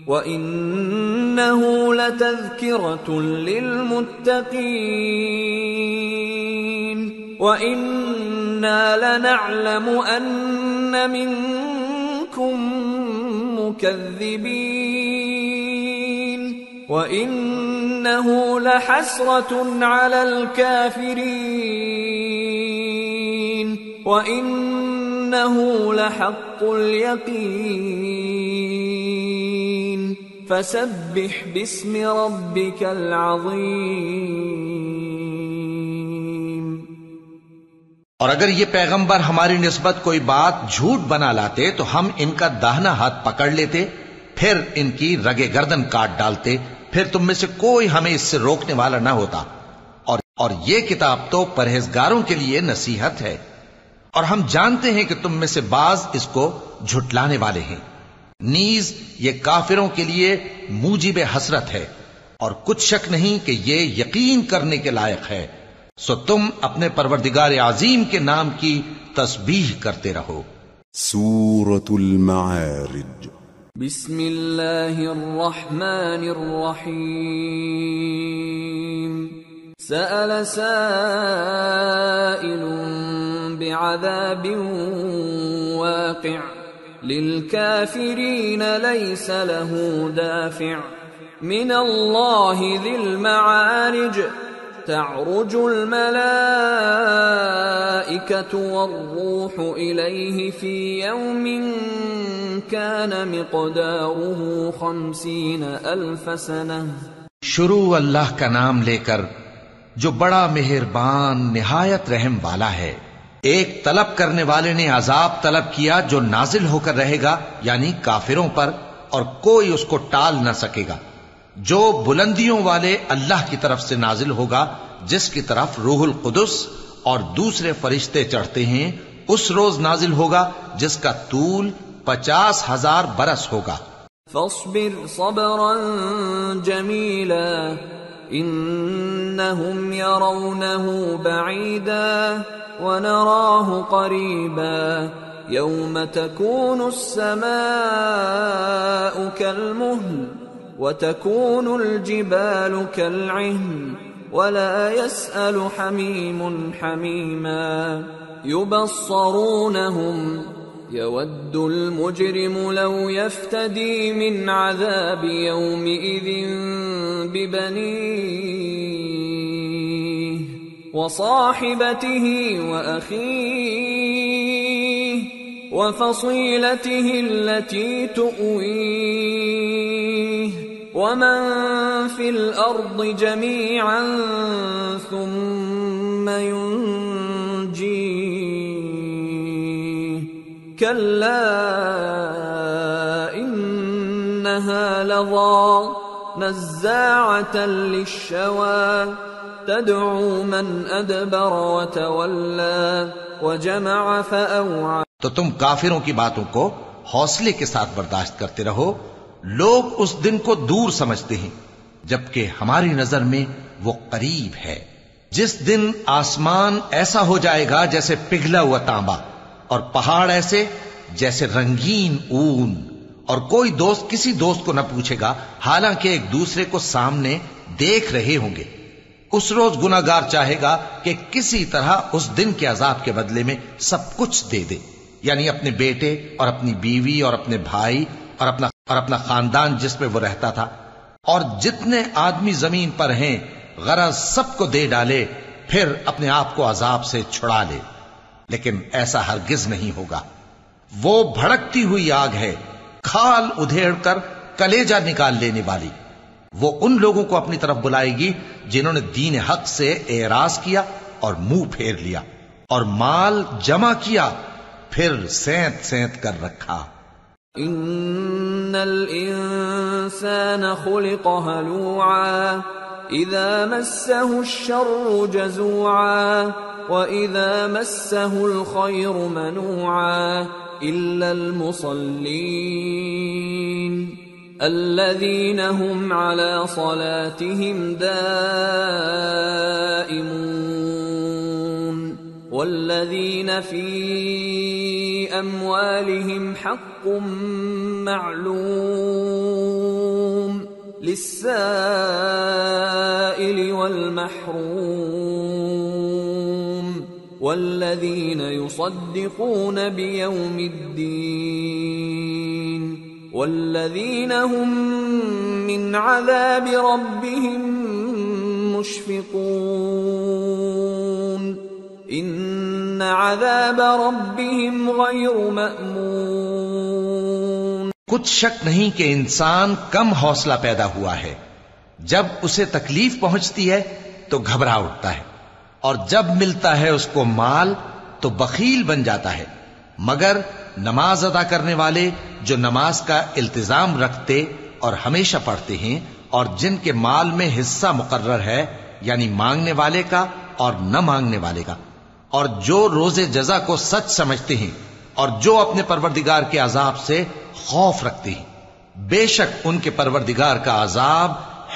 وَإِنَّهُ لَتَذْكِرَةٌ لِلْمُتَّقِينَ وَإِنَّا لَنَعْلَمُ أَنَّ مِنْكُمْ مُكَذِّبِينَ وَإِنَّهُ لَحَسْرَةٌ عَلَى الْكَافِرِينَ وَإِنَّهُ لَحَقُّ الْيَقِينِ فَسَبِّحْ بِاسْمِ رَبِّكَ الْعَظِيمِ۔ اور اگر یہ پیغمبر ہماری نسبت کوئی بات جھوٹ بنا لاتے تو ہم ان کا داہنا ہاتھ پکڑ لیتے، پھر ان کی رگے گردن کاٹ ڈالتے، پھر تم میں سے کوئی ہمیں اس سے روکنے والا نہ ہوتا۔ اور یہ کتاب تو پرہیزگاروں کے لیے نصیحت ہے، اور ہم جانتے ہیں کہ تم میں سے بعض اس کو جھٹلانے والے ہیں۔ نیز یہ کافروں کے لیے موجب حسرت ہے، اور کچھ شک نہیں کہ یہ یقین کرنے کے لائق ہے، سو تم اپنے پروردگار عظیم کے نام کی تسبیح کرتے رہو۔ سورة المعارج۔ بسم اللہ الرحمن الرحیم۔ سأل سائل بعذاب واقع للكافرين ليس له دافع من الله ذي المعارج تعرج الملائكة والروح إليه في يوم كان مقداره 50,000 سنة۔ شروع اللہ کا نام لے کر جو بڑا مہربان نہایت رحم والا ہے۔ ایک طلب کرنے والے نے عذاب طلب کیا جو نازل ہو کر رہے گا، یعنی کافروں پر، اور کوئی اس کو ٹال نہ سکے گا، جو بلندیوں والے اللہ کی طرف سے نازل ہوگا، جس کی طرف روح القدس اور دوسرے فرشتے چڑھتے ہیں، اس روز نازل ہوگا جس کا طول 50,000 برس ہوگا۔ فاصبر صبرا جمیلا انہم یرونہ بعیدا ونراہ قریبا یوم تکون السماء کالمہل وتكون الجبال كالعهن ولا يسأل حميم حميما يبصرونهم يود المجرم لو يفتدي من عذاب يومئذ ببنيه وصاحبته وأخيه وفصيلته التي تؤويه ومن في الأرض جميعا ثم ينجيه كلا إنها لظى نزاعة للشوى تدعو من أدبر وتولى وجمع فأوعى۔ تو تم کافروں کی باتوں کو حوصلے کے ساتھ برداشت کرتے رہو۔ لوگ اس دن کو دور سمجھتے ہیں، جبکہ ہماری نظر میں وہ قریب ہے، جس دن آسمان ایسا ہو جائے گا جیسے پگھلا ہوا تانبا، اور پہاڑ ایسے جیسے رنگین اون، اور کوئی دوست کسی دوست کو نہ پوچھے گا، حالانکہ ایک دوسرے کو سامنے دیکھ رہے ہوں گے۔ اس روز گناہگار چاہے گا کہ کسی طرح اس دن کے عذاب کے بدلے میں سب کچھ دے دے، یعنی اپنے بیٹے اور اپنی بیوی اور اپنے بھائی اور اپنا خاندان جس میں وہ رہتا تھا، اور جتنے آدمی زمین پر ہیں، غرض سب کو دے ڈالے، پھر اپنے آپ کو عذاب سے چھڑا لے۔ لیکن ایسا ہرگز نہیں ہوگا۔ وہ بھڑکتی ہوئی آگ ہے، کھال ادھیڑ کر کلیجہ نکال لینے والی۔ وہ ان لوگوں کو اپنی طرف بلائے گی جنہوں نے دین حق سے اعراض کیا اور منہ پھیر لیا، اور مال جمع کیا، پھر سینت سینت کر رکھا۔ ان الانسان خلق هلوعا اذا مسه الشر جزوعا واذا مسه الخير منوعا الا المصلين الذين هم على صلاتهم دائمون والذين في أموالهم حق معلوم للسائل والمحروم والذين يصدقون بيوم الدين والذين هم من عذاب ربهم مشفقون ان عذاب ربهم غیر مأمون۔ کچھ شک نہیں کہ انسان کم حوصلہ پیدا ہوا ہے، جب اسے تکلیف پہنچتی ہے تو گھبرا اٹھتا ہے، اور جب ملتا ہے اس کو مال تو بخیل بن جاتا ہے، مگر نماز ادا کرنے والے جو نماز کا التزام رکھتے اور ہمیشہ پڑھتے ہیں، اور جن کے مال میں حصہ مقرر ہے، یعنی مانگنے والے کا اور نہ مانگنے والے کا، اور جو روز جزا کو سچ سمجھتے ہیں، اور جو اپنے پروردگار کے عذاب سے خوف رکھتے ہیں. بے شک ان کے پروردگار کا عذاب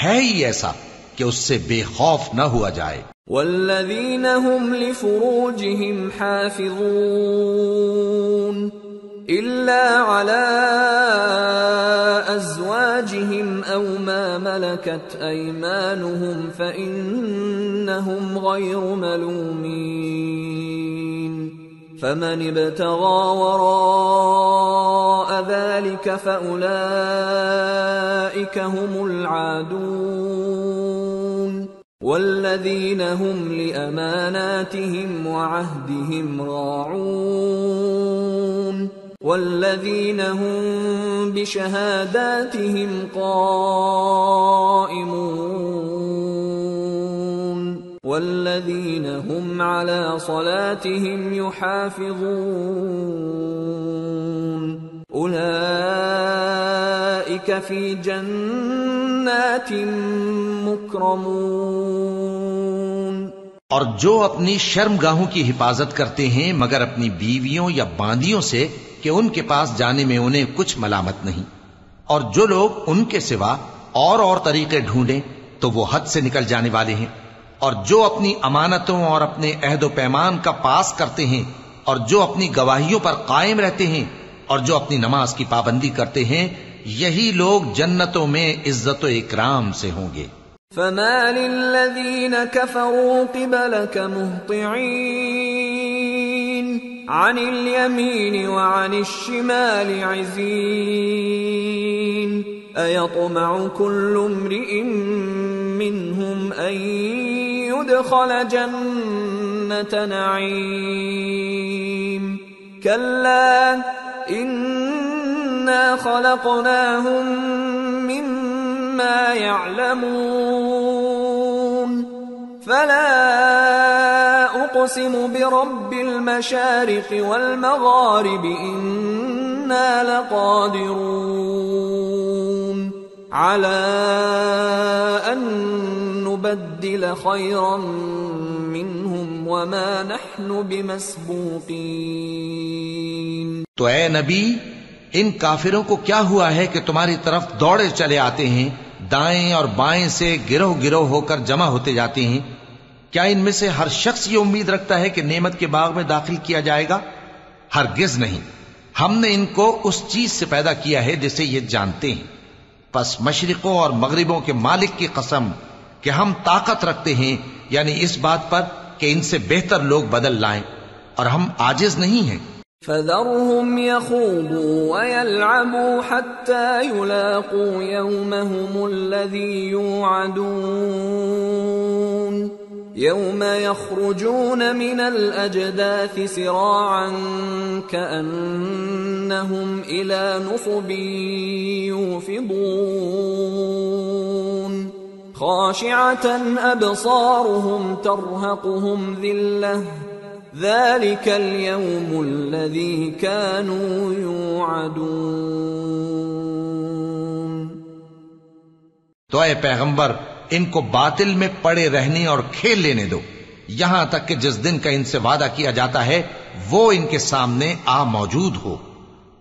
ہے ہی ایسا کہ اس سے بے خوف نہ ہوا جائے. والذین هم لفروجهم حافظون إلا على أزواجهم أو ما ملكت أيمانهم فإنهم غير ملومين فمن ابتغى وراء ذلك فأولئك هم العادون والذين هم لأماناتهم وعهدهم راعون والذين هم بشهاداتهم قائمون والذين هم على صلاتهم يحافظون أولئك في جنات مكرمون. اور جو اپنی شرمگاہوں کی حفاظت کرتے ہیں مگر اپنی بیویوں یا باندیوں سے کہ ان کے پاس جانے میں انہیں کچھ ملامت نہیں، اور جو لوگ ان کے سوا اور طریقے ڈھونڈیں تو وہ حد سے نکل جانے والے ہیں، اور جو اپنی امانتوں اور اپنے عہد و پیمان کا پاس کرتے ہیں، اور جو اپنی گواہیوں پر قائم رہتے ہیں، اور جو اپنی نماز کی پابندی کرتے ہیں، یہی لوگ جنتوں میں عزت و اکرام سے ہوں گے. فما للذین کفروا قبلک مہطعین عن الیمین وعن الشمال عزین ایطمع کل امرئ منہم ان يدخل جنت نعیم کلا انا خلقناہم مما يعلمون فلا اقسم برب المشارق والمغارب انا لقادرون على ان نبدل خيرا منهم وما نحن بمسبوقين. تو اے نبی، ان کافروں کو کیا ہوا ہے کہ تمہاری طرف دوڑے چلے آتے ہیں، دائیں اور بائیں سے گروہ گروہ ہو کر جمع ہوتے جاتے ہیں؟ کیا ان میں سے ہر شخص یہ امید رکھتا ہے کہ نعمت کے باغ میں داخل کیا جائے گا؟ ہرگز نہیں. ہم نے ان کو اس چیز سے پیدا کیا ہے جسے یہ جانتے ہیں. پس مشرقوں اور مغربوں کے مالک کی قسم کہ ہم طاقت رکھتے ہیں، یعنی اس بات پر کہ ان سے بہتر لوگ بدل لائیں، اور ہم عاجز نہیں ہیں. فذرهم يخوضوا ويلعبوا حتى يلاقوا يومهم الذي يوعدون يوم يخرجون من الأجداث سراعا كأنهم إلى نصب يوفضون خاشعة أبصارهم ترهقهم ذلة ذلك اليوم الذي كانوا يوعدون. تو اے پیغمبر، ان کو باطل میں پڑے رہنے اور کھیل لینے دو یہاں تک کہ جس دن کا ان سے وعدہ کیا جاتا ہے وہ ان کے سامنے آ موجود ہو.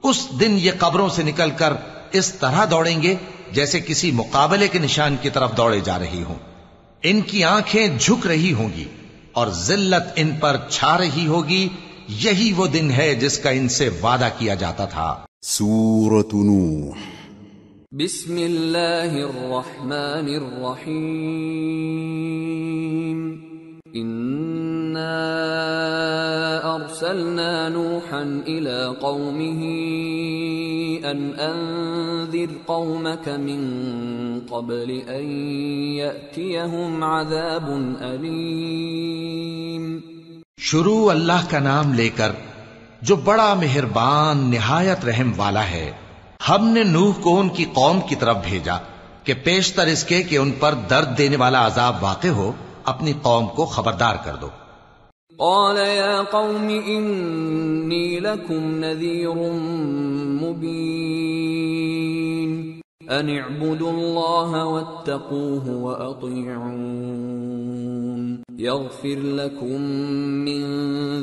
اس دن یہ قبروں سے نکل کر اس طرح دوڑیں گے جیسے کسی مقابلے کے نشان کی طرف دوڑے جا رہی ہوں. ان کی آنکھیں جھک رہی ہوں گی اور ذلت ان پر چھا رہی ہوگی. یہی وہ دن ہے جس کا ان سے وعدہ کیا جاتا تھا. سورة نوح. بسم اللہ الرحمن الرحیم. انا ارسلنا نوحا الى قومه ان انذر قومك من قبل ان يأتيهم عذاب الیم. شروع اللہ کا نام لے کر جو بڑا مہربان نہایت رحم والا ہے. ہم نے نوح کو ان کی قوم کی طرف بھیجا کہ پیشتر اس کے کہ ان پر درد دینے والا عذاب واقع ہو اپنی قوم کو خبردار کر دو. قال يا قوم إني لكم نذير مبين أن اعبدوا الله واتقوه وأطيعون يغفر لكم من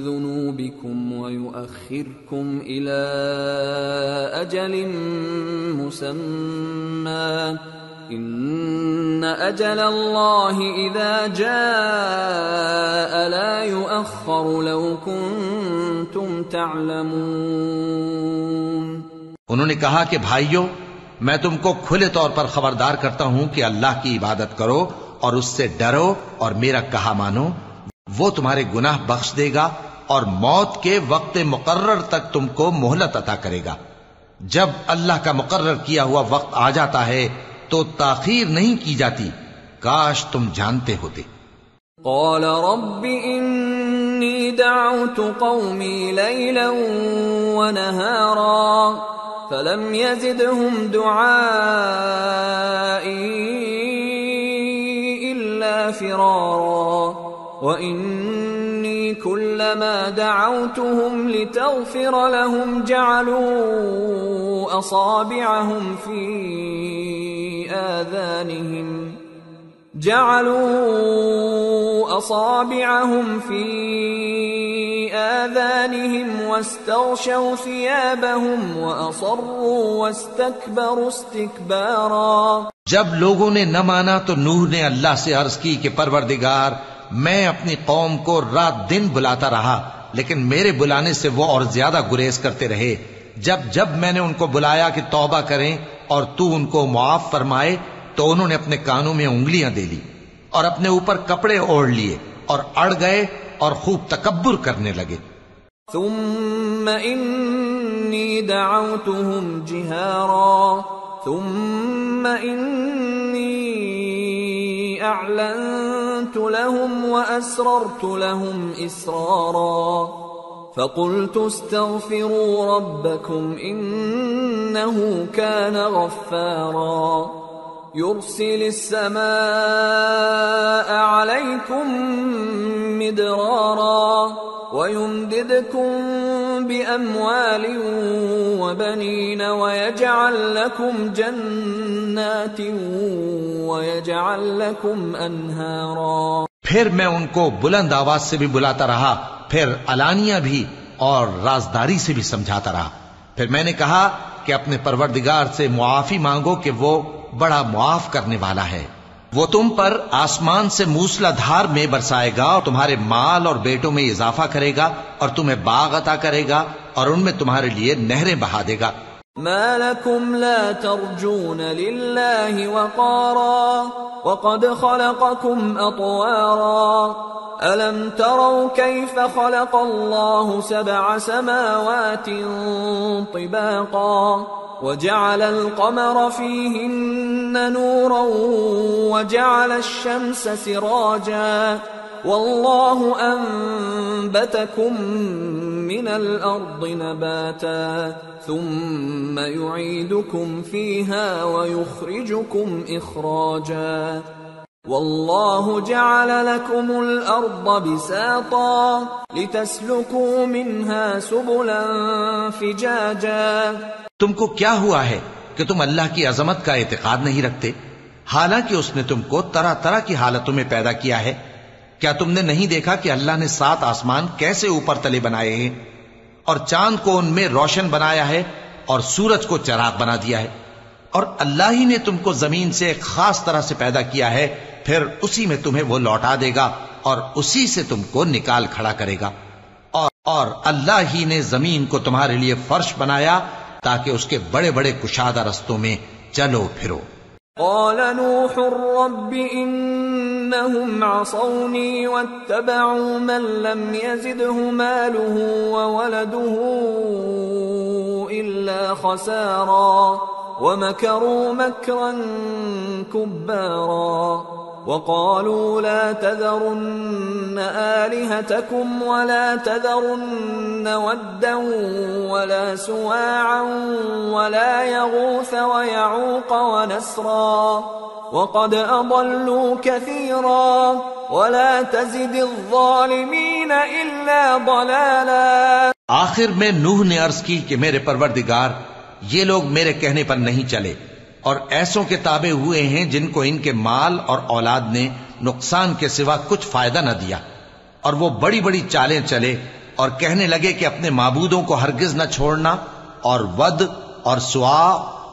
ذنوبكم ويؤخركم إلى أجل مسمى إن أجل الله إذا جاء لا يؤخر لو كنتم تعلمون. انہوں نے کہا کہ بھائیو، میں تم کو کھلے طور پر خبردار کرتا ہوں کہ اللہ کی عبادت کرو اور اس سے ڈرو اور میرا کہا مانو. وہ تمہارے گناہ بخش دے گا اور موت کے وقت مقرر تک تم کو مہلت عطا کرے گا. جب اللہ کا مقرر کیا ہوا وقت آ جاتا ہے تو تاخیر نہیں کی جاتی. کاش تم جانتے ہوتے. قال رب انی دعوت قومی لیلا ونہارا فلم يزدهم دعائي إلا فرارا وإني كلما دعوتهم لتغفر لهم جعلوا أصابعهم في آذانهم واستغشوا ثيابهم وأصروا واستكبروا استكبارا. جب لوگوں نے نہ مانا تو نوح نے اللہ سے عرض کی کہ پروردگار، میں اپنی قوم کو رات دن بلاتا رہا لیکن میرے بلانے سے وہ اور زیادہ گریز کرتے رہے. جب میں نے ان کو بلایا کہ توبہ کریں اور تو ان کو معاف فرمائے تو انہوں نے اپنے کانوں میں انگلیاں دے لی اور اپنے اوپر کپڑے اوڑھ لیے اور اڑ گئے اور خوب تکبر کرنے لگے. ثم انی دعوتهم جہارا ثم انی اعلنت لهم واسررت لهم اسرارا فقلت استغفروا ربكم انه كان غفارا يرسل السماء عليكم مدرارا ويمددكم بأموال وبنين ويجعل لكم جنات ويجعل لكم أنهارا. پھر میں ان کو بلند آواز سے بھی بلاتا رہا، پھر علانیہ بھی اور رازداری سے بھی سمجھاتا رہا. پھر میں نے کہا کہ اپنے پروردگار سے معافی مانگو کہ وہ بڑا معاف کرنے والا ہے. وہ تم پر آسمان سے موسلا دھار میں برسائے گا اور تمہارے مال اور بیٹوں میں اضافہ کرے گا اور تمہیں باغ عطا کرے گا اور ان میں تمہارے لیے نہریں بہا دے گا. ما لكم لا ترجون لله وقارا وقد خلقكم أطوارا ألم تروا كيف خلق الله 7 سماوات طباقا وجعل القمر فيهن نورا وجعل الشمس سراجا والله أنبتكم من الأرض نباتا ثم يعيدكم فيها ويخرجكم إخراجا والله جعل لكم الأرض بساطا لتسلكوا منها سبلا فجاجا. تم کو کیا ہوا ہے کہ تم اللہ کی عظمت کا اعتقاد نہیں رکھتے حالانکہ اس نے تم کو طرح طرح کی حالتوں میں پیدا کیا ہے؟ کیا تم نے نہیں دیکھا کہ اللہ نے 7 آسمان کیسے اوپر تلے بنائے ہیں اور چاند کو ان میں روشن بنایا ہے اور سورج کو چراغ بنا دیا ہے؟ اور اللہ ہی نے تم کو زمین سے ایک خاص طرح سے پیدا کیا ہے، پھر اسی میں تمہیں وہ لوٹا دے گا اور اسی سے تم کو نکال کھڑا کرے گا. اور اللہ ہی نے زمین کو تمہارے لیے فرش بنایا تاکہ اس کے بڑے بڑے کشادہ رستوں میں چلو پھرو. قال نوح رب انهم عصوني واتبعوا من لم يزده ماله وولده الا خسارا ومكروا مكرا كبارا وقالوا لا تذرن آلهتكم ولا تذرن ودا ولا سواعا ولا يغوث ويعوق ونسرا وقد أضلوا كثيرا ولا تزد الظالمين إلا ضلالا. آخر میں نوح نے عرض کی کہ میرے پروردگار، یہ لوگ میرے کہنے پر نہیں چلے اور ایسوں کے تابع ہوئے ہیں جن کو ان کے مال اور اولاد نے نقصان کے سوا کچھ فائدہ نہ دیا، اور وہ بڑی بڑی چالیں چلے اور کہنے لگے کہ اپنے معبودوں کو ہرگز نہ چھوڑنا، اور ود اور سوا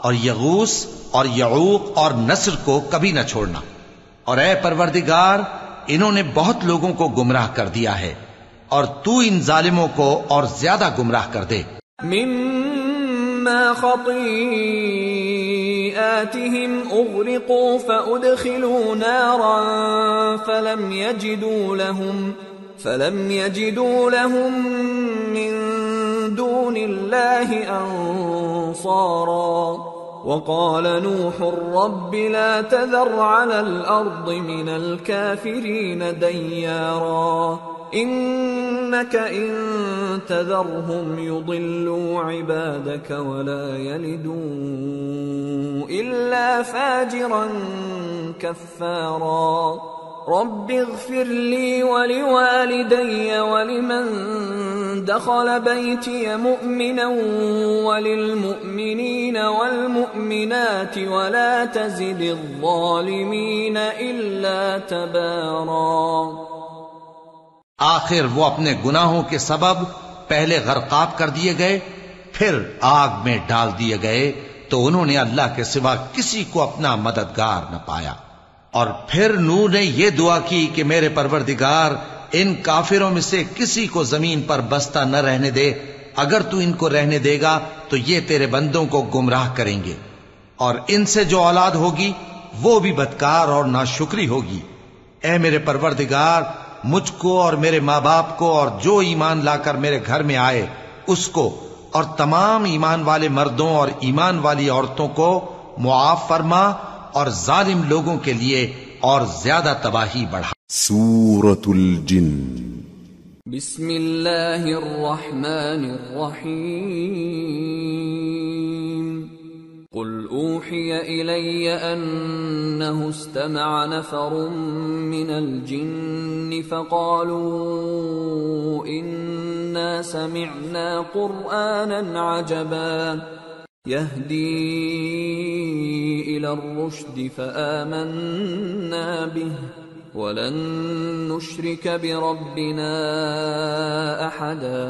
اور یغوس اور یعوق اور نصر کو کبھی نہ چھوڑنا۔ اور اے پروردگار، انہوں نے بہت لوگوں کو گمراہ کر دیا ہے، اور تو ان ظالموں کو اور زیادہ گمراہ کر دے۔ مما خطيئاتهم أغرقوا فأدخلوا نارا فلم يجدوا لهم من دون الله أنصارا وقال نوح رب لا تذر على الأرض من الكافرين ديارا إنك إن تذرهم يضلوا عبادك ولا يلدوا إلا فاجرا كفارا رب اغفر لي ولوالدي ولمن دخل بيتي مؤمنا وللمؤمنين والمؤمنات ولا تزد الظالمين إلا تبارا۔ آخر وہ اپنے گناہوں کے سبب پہلے غرقاب کر دیے گئے، پھر آگ میں ڈال دیے گئے، تو انہوں نے اللہ کے سوا کسی کو اپنا مددگار نہ پایا۔ اور پھر نوح نے یہ دعا کی کہ میرے پروردگار، ان کافروں میں سے کسی کو زمین پر بستہ نہ رہنے دے، اگر تو ان کو رہنے دے گا تو یہ تیرے بندوں کو گمراہ کریں گے، اور ان سے جو اولاد ہوگی وہ بھی بدکار اور ناشکری ہوگی۔ اے میرے پروردگار، مجھ کو اور میرے ماں باپ کو اور جو ایمان لا کر میرے گھر میں آئے اس کو اور تمام ایمان والے مردوں اور ایمان والی عورتوں کو معاف فرما، اور ظالم لوگوں کے لیے اور زیادہ تباہی بڑھا۔ سورة الجن۔ بسم اللہ الرحمن الرحیم۔ قل اوحی الی انہ استمع نفر من الجن فقالوا انا سمعنا قرآنا عجبا يهدي إلى الرشد فآمنا به ولن نشرك بربنا أحدا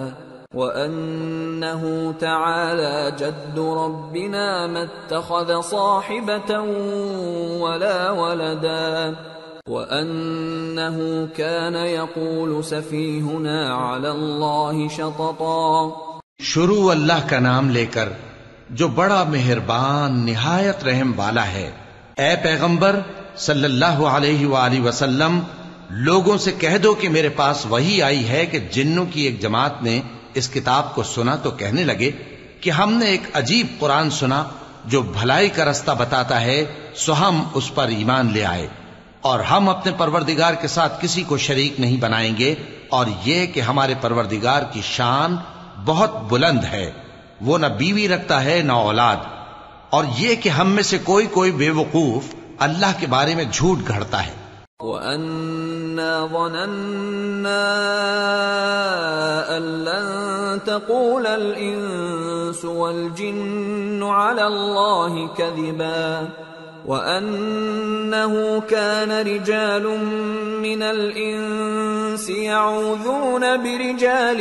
وأنه تعالى جد ربنا ما اتخذ صاحبة ولا ولدا وأنه كان يقول سفيهنا على الله شططا۔ شروع اللہ کا نام لے کر جو بڑا مہربان نہایت رحم والا ہے۔ اے پیغمبر صلی اللہ علیہ وآلہ وسلم، لوگوں سے کہہ دو کہ میرے پاس وحی آئی ہے کہ جنوں کی ایک جماعت نے اس کتاب کو سنا تو کہنے لگے کہ ہم نے ایک عجیب قرآن سنا جو بھلائی کا رستہ بتاتا ہے، سو ہم اس پر ایمان لے آئے، اور ہم اپنے پروردگار کے ساتھ کسی کو شریک نہیں بنائیں گے، اور یہ کہ ہمارے پروردگار کی شان بہت بلند ہے، وہ نہ بیوی رکھتا ہے نہ اولاد، اور یہ کہ ہم میں سے کوئی بے وقوف اللہ کے بارے میں جھوٹ گھڑتا ہے۔ وَأَنَّا ظَنَنَّا أَن لَّن تَقُولَ الْإِنسُ وَالْجِنُّ عَلَى اللَّهِ كَذِبًا وَأَنَّهُ كَانَ رِجَالٌ مِّنَ الْإِنسِ يَعُوذُونَ بِرِجَالٍ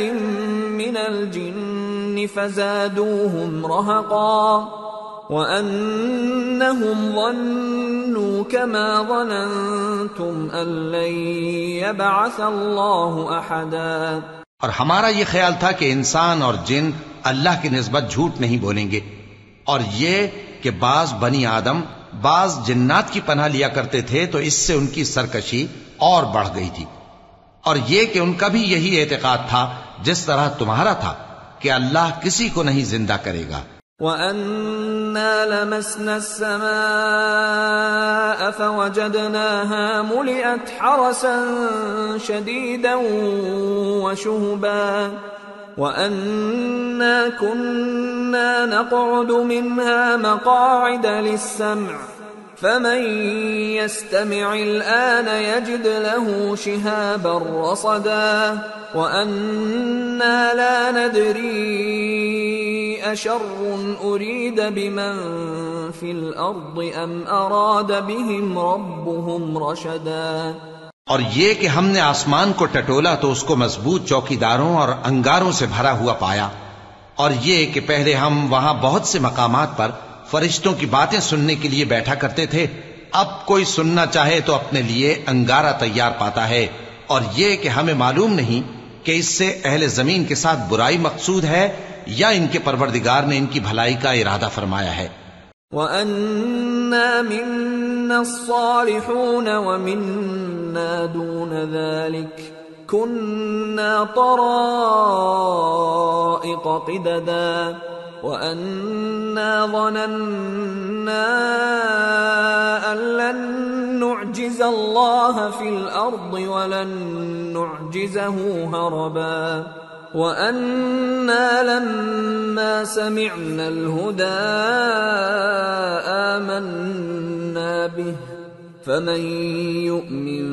مِّنَ الْجِنِّ فَزَادُوهُمْ رَهَقًا وَأَنَّهُمْ ظَنُّوا كَمَا ظَنَنْتُمْ أَن لَّن يَبْعَثَ اللَّهُ أَحَدًا۔ اور ہمارا یہ خیال تھا کہ انسان اور جن اللہ کی نسبت جھوٹ نہیں بولیں گے، اور یہ کہ بعض بنی آدم بعض جنات کی پناہ لیا کرتے تھے تو اس سے ان کی سرکشی اور بڑھ گئی تھی، اور یہ کہ ان کا بھی یہی اعتقاد تھا جس طرح تمہارا تھا کہ اللہ کسی کو نہیں زندہ کرے گا۔ وَأَنَّا لَمَسْنَا السَّمَاءَ فَوَجَدْنَاهَا مُلِئَتْ حَرَسًا شَدِيدًا وَشُهُبًا وَأَنَّا كُنَّا نَقْعُدُ مِنْهَا مَقَاعِدَ لِلسَّمْعِ فَمَن يَسْتَمِعِ الْآنَ يَجِدْ لَهُ شِهَابًا رَّصَدًا وَأَنَّا لَا نَدْرِي أشر أريد بمن في الأرض أم أراد بهم ربهم رشدا۔ اور یہ کہ ہم نے آسمان کو ٹٹولا تو اس کو مضبوط چوکیداروں اور انگاروں سے بھرا ہوا پایا، اور یہ کہ پہلے ہم وہاں بہت سے مقامات پر فرشتوں کی باتیں سننے کے لیے بیٹھا کرتے تھے، اب کوئی سننا چاہے تو اپنے لیے انگارہ تیار پاتا ہے، اور یہ کہ ہمیں معلوم نہیں کہ اس سے اہل زمین کے ساتھ برائی مقصود ہے یا ان کے پروردگار نے ان کی بھلائی کا ارادہ فرمایا ہے۔ وَأَنَّا مِنَّا الصَّالِحُونَ وَمِنَّا دُونَ ذَلِكَ كُنَّا طَرَائِقَ قِدَدًا وَأَنَّا ظَنَنَّا أَن لَّن نُّعْجِزَ اللَّهَ فِي الْأَرْضِ وَلَن نُّعْجِزَهُ هَرَبًا وَأَنَّا لَمَّا سَمِعْنَا الْهُدَىٰ آمَنَّا بِهِ فَمَن يُؤْمِن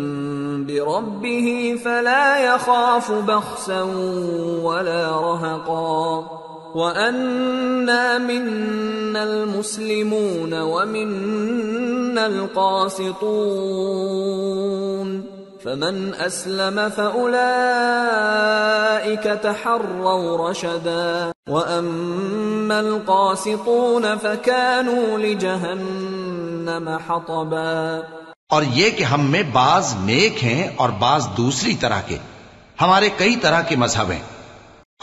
بِرَبِّهِ فَلَا يَخَافُ بَخْسًا وَلَا رَهَقًا وَأَنَّا مِنَّا الْمُسْلِمُونَ وَمِنَّا الْقَاسِطُونَ فَمَنْ أَسْلَمَ فَأُولَئِكَ تَحَرَّوْا رَشَدًا وَأَمَّا الْقَاسِطُونَ فَكَانُوا لِجَهَنَّمَ حَطَبًا۔ اور یہ کہ ہم میں بعض نیک ہیں اور بعض دوسری طرح کے، ہمارے کئی طرح کے مذہب ہیں،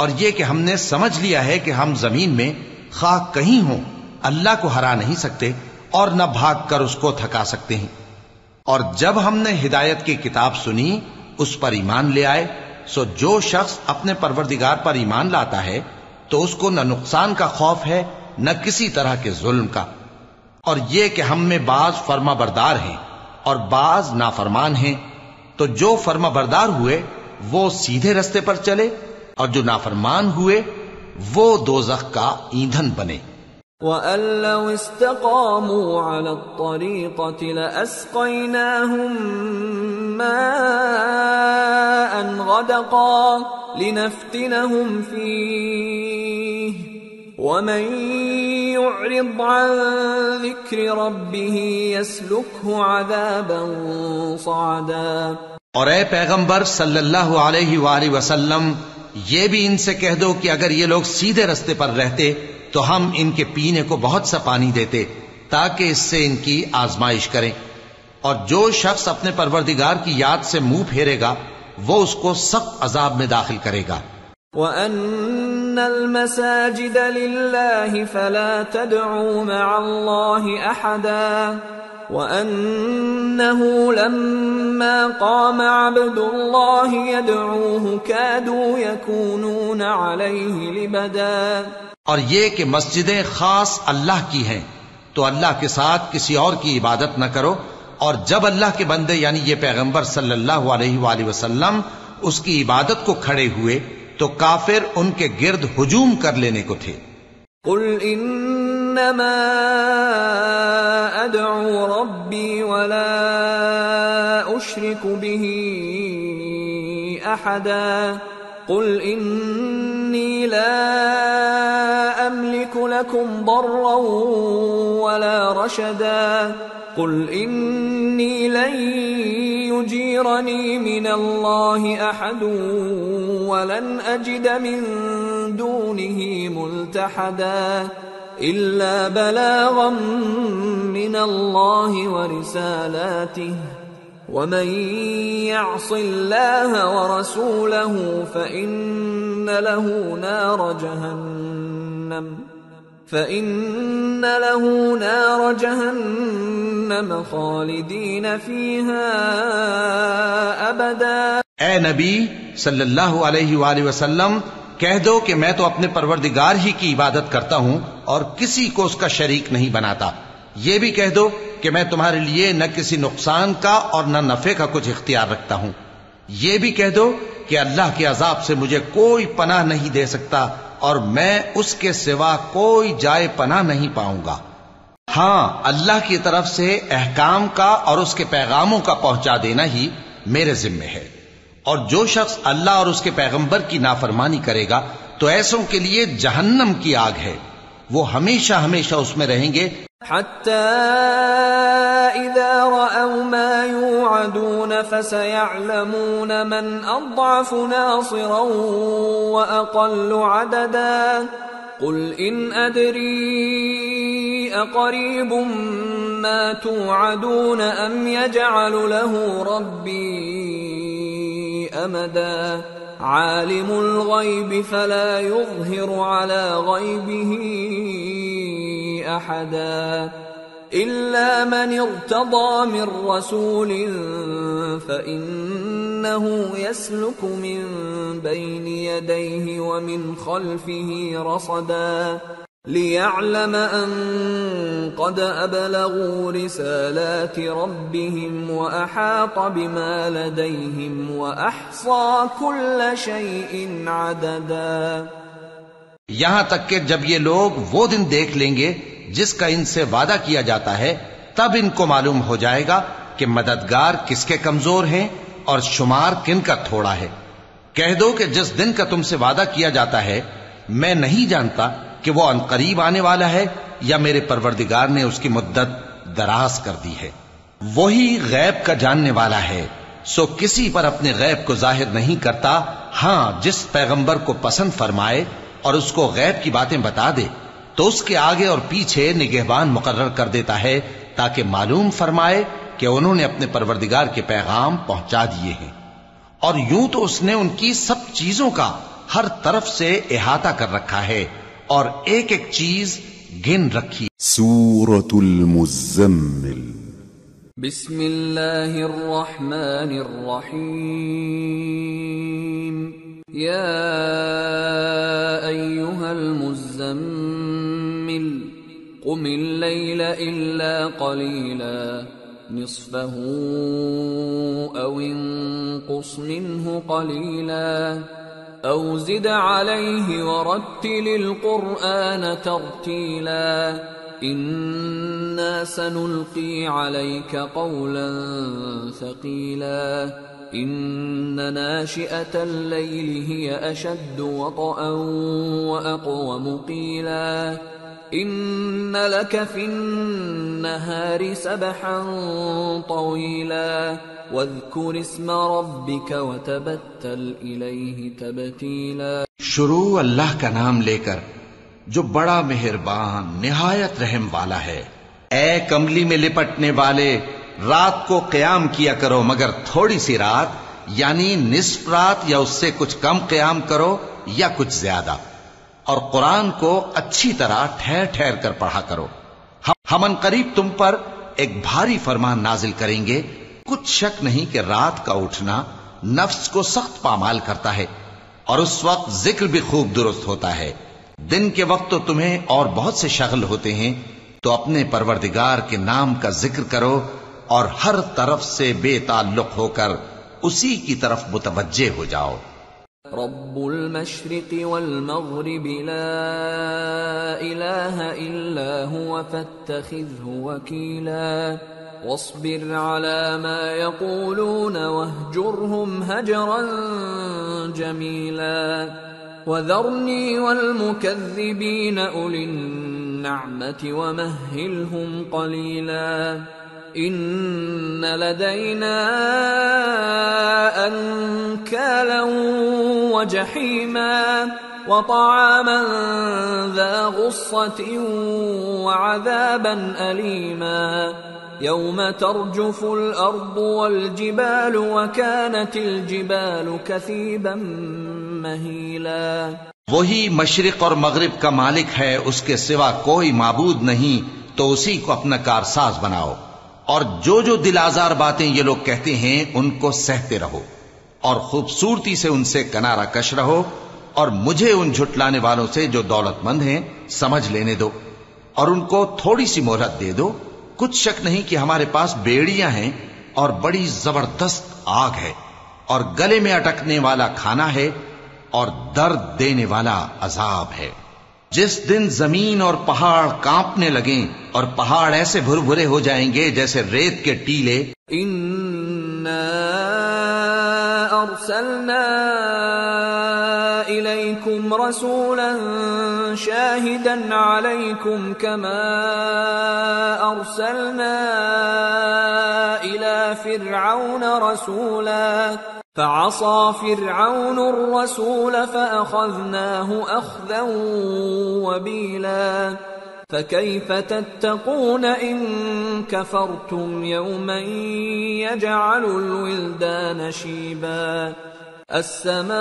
اور یہ کہ ہم نے سمجھ لیا ہے کہ ہم زمین میں خواہ کہیں ہوں اللہ کو ہرا نہیں سکتے اور نہ بھاگ کر اس کو تھکا سکتے ہیں۔ اور جب ہم نے ہدایت کی کتاب سنی اس پر ایمان لے آئے، سو جو شخص اپنے پروردگار پر ایمان لاتا ہے تو اس کو نہ نقصان کا خوف ہے نہ کسی طرح کے ظلم کا۔ اور یہ کہ ہم میں بعض فرما بردار ہیں اور بعض نافرمان ہیں، تو جو فرما بردار ہوئے وہ سیدھے رستے پر چلے، اور جو نافرمان ہوئے وہ دوزخ کا ایندھن بنے۔ وَأَن لَّوْ اسْتَقَامُوا عَلَى الطَّرِيقَةِ لَأَسْقَيْنَاهُم مَّاءً غَدَقًا لِّنَفْتِنَهُمْ فِيهِ وَمَن يُعْرِضْ عَن ذِكْرِ رَبِّهِ يَسْلُكْهُ عَذَابًا صَعَدًا۔ اور اے پیغمبر صلی اللہ علیہ وآلہ وسلم، یہ بھی ان سے کہہ دو کہ اگر یہ لوگ سیدھے رستے پر رہتے تو ہم ان کے پینے کو بہت سا پانی دیتے تاکہ اس سے ان کی آزمائش کریں، اور جو شخص اپنے پروردگار کی یاد سے منہ پھیرے گا وہ اس کو سخت عذاب میں داخل کرے گا۔ وَأَنَّ الْمَسَاجِدَ لِلَّهِ فَلَا تَدْعُوا مَعَ اللَّهِ أَحَدًا وَأَنَّهُ لَمَّا قَامَ عَبْدُ اللَّهِ يَدْعُوهُ كَادُوا يَكُونُونَ عَلَيْهِ لِبَدًا۔ اور یہ کہ مسجدیں خاص اللہ کی ہیں تو اللہ کے ساتھ کسی اور کی عبادت نہ کرو، اور جب اللہ کے بندے یعنی یہ پیغمبر صلی اللہ علیہ وآلہ وسلم اس کی عبادت کو کھڑے ہوئے تو کافر ان کے گرد ہجوم کر لینے کو تھے۔ قل انما ادعو ربی ولا اشرک به احدا قل انی لا املک لکم ضرا ولا رشدا قل انی لن يجيرني من الله احد ولن اجد من دونه ملتحدا الا بلاغا من الله ورسالاته ومن يعص الله ورسوله فإن له نار جہنم خالدین فیہا ابدا۔ اے نبی صلی اللہ علیہ وآلہ وسلم، کہہ دو کہ میں تو اپنے پروردگار ہی کی عبادت کرتا ہوں اور کسی کو اس کا شریک نہیں بناتا۔ یہ بھی کہہ دو کہ میں تمہارے لیے نہ کسی نقصان کا اور نہ نفع کا کچھ اختیار رکھتا ہوں۔ یہ بھی کہہ دو کہ اللہ کے عذاب سے مجھے کوئی پناہ نہیں دے سکتا اور میں اس کے سوا کوئی جائے پناہ نہیں پاؤں گا۔ ہاں، اللہ کی طرف سے احکام کا اور اس کے پیغاموں کا پہنچا دینا ہی میرے ذمہ ہے، اور جو شخص اللہ اور اس کے پیغمبر کی نافرمانی کرے گا تو ایسوں کے لیے جہنم کی آگ ہے، وہ ہمیشہ ہمیشہ اس میں رہیں گے. حتى إذا رأوا ما يوعدون فسيعلمون من أضعف ناصرا وأقل عددا قل إن أدري أقريب ما توعدون أم يجعل له ربي أمدا عالم الغيب فلا يظهر على غيبه أحدا إلا من ارتضى من رسول فإنه يسلك من بين يديه ومن خلفه رصدا ليعلم أن قد أبلغوا رسالات ربهم وأحاط بما لديهم وأحصى كل شيء عددا. یہاں تک کہ جب یہ لوگ وہ دن دیکھ لیں گے جس کا ان سے وعدہ کیا جاتا ہے، تب ان کو معلوم ہو جائے گا کہ مددگار کس کے کمزور ہیں اور شمار کن کا تھوڑا ہے. کہہ دو کہ جس دن کا تم سے وعدہ کیا جاتا ہے میں نہیں جانتا کہ وہ عنقریب آنے والا ہے یا میرے پروردگار نے اس کی مدت دراز کر دی ہے. وہی غیب کا جاننے والا ہے، سو کسی پر اپنے غیب کو ظاہر نہیں کرتا، ہاں جس پیغمبر کو پسند فرمائے اور اس کو غیب کی باتیں بتا دے تو اس کے آگے اور پیچھے نگہبان مقرر کر دیتا ہے تاکہ معلوم فرمائے کہ انہوں نے اپنے پروردگار کے پیغام پہنچا دیے ہیں. اور یوں تو اس نے ان کی سب چیزوں کا ہر طرف سے احاطہ کر رکھا ہے اور ایک ایک چیز گن رکھی. سورة المزمل. بسم اللہ الرحمن الرحیم. یا ایہا المزمل قم اللیل الا قلیلا نصفه او انقص منه قلیلا او زد علیہ ورتل القرآن ترتیلا انا سنلقی علیک قولا ثقیلا ان ناشئة الليل هي اشد وطئا واقوم قیلا ان لك في النهار سبحا طويلا واذكر اسم ربك وتبتل الیہ تبتیلا. شروع اللہ کا نام لے کر جو بڑا مہربان نہایت رحم والا ہے. اے کملی میں لپٹنے والے، رات کو قیام کیا کرو مگر تھوڑی سی رات، یعنی نصف رات یا اس سے کچھ کم قیام کرو یا کچھ زیادہ، اور قرآن کو اچھی طرح ٹھہر ٹھہر کر پڑھا کرو. ہم ان قریب تم پر ایک بھاری فرمان نازل کریں گے. کچھ شک نہیں کہ رات کا اٹھنا نفس کو سخت پامال کرتا ہے اور اس وقت ذکر بھی خوب درست ہوتا ہے. دن کے وقت تو تمہیں اور بہت سے شغل ہوتے ہیں، تو اپنے پروردگار کے نام کا ذکر کرو اور ہر طرف سے بے تعلق ہو کر اسی کی طرف متوجہ ہو جاؤ. رب المشرق والمغرب لا الہ الا هو فاتخذه وکیلا واصبر على ما يقولون واهجرهم هجرا جميلا وذرني والمكذبين أولي النعمة ومهلهم قليلا إن لدينا أنكالا وجحيما وطعاما ذا غصة وعذابا أليما يوم ترجف الأرض والجبال وكانت الجبال كثيبا مهيلا. وہی مشرق اور مغرب کا مالک ہے، اس کے سوا کوئی معبود نہیں، تو اسی کو اپنا کارساز بناؤ. اور جو دل آزار باتیں یہ لوگ کہتے ہیں ان کو سہتے رہو اور خوبصورتی سے ان سے کنارہ کش رہو، اور مجھے ان جھٹلانے والوں سے جو دولت مند ہیں سمجھ لینے دو اور ان کو تھوڑی سی مہلت دے دو. کچھ شک نہیں کہ ہمارے پاس بیڑیاں ہیں اور بڑی زبردست آگ ہے اور گلے میں اٹکنے والا کھانا ہے اور درد دینے والا عذاب ہے. جس دن زمین اور پہاڑ کانپنے لگیں اور پہاڑ ایسے بھر بھرے ہو جائیں گے جیسے ریت کے ٹیلے. اِنَّا أَرْسَلْنَا إِلَيْكُمْ إليكم رسولا شاهدا عليكم كما أرسلنا إلى فرعون رسولا فعصى فرعون الرسول فأخذناه أخذا وبيلا فكيف تتقون إن كفرتم يوما يجعل الولدان شيبا السماء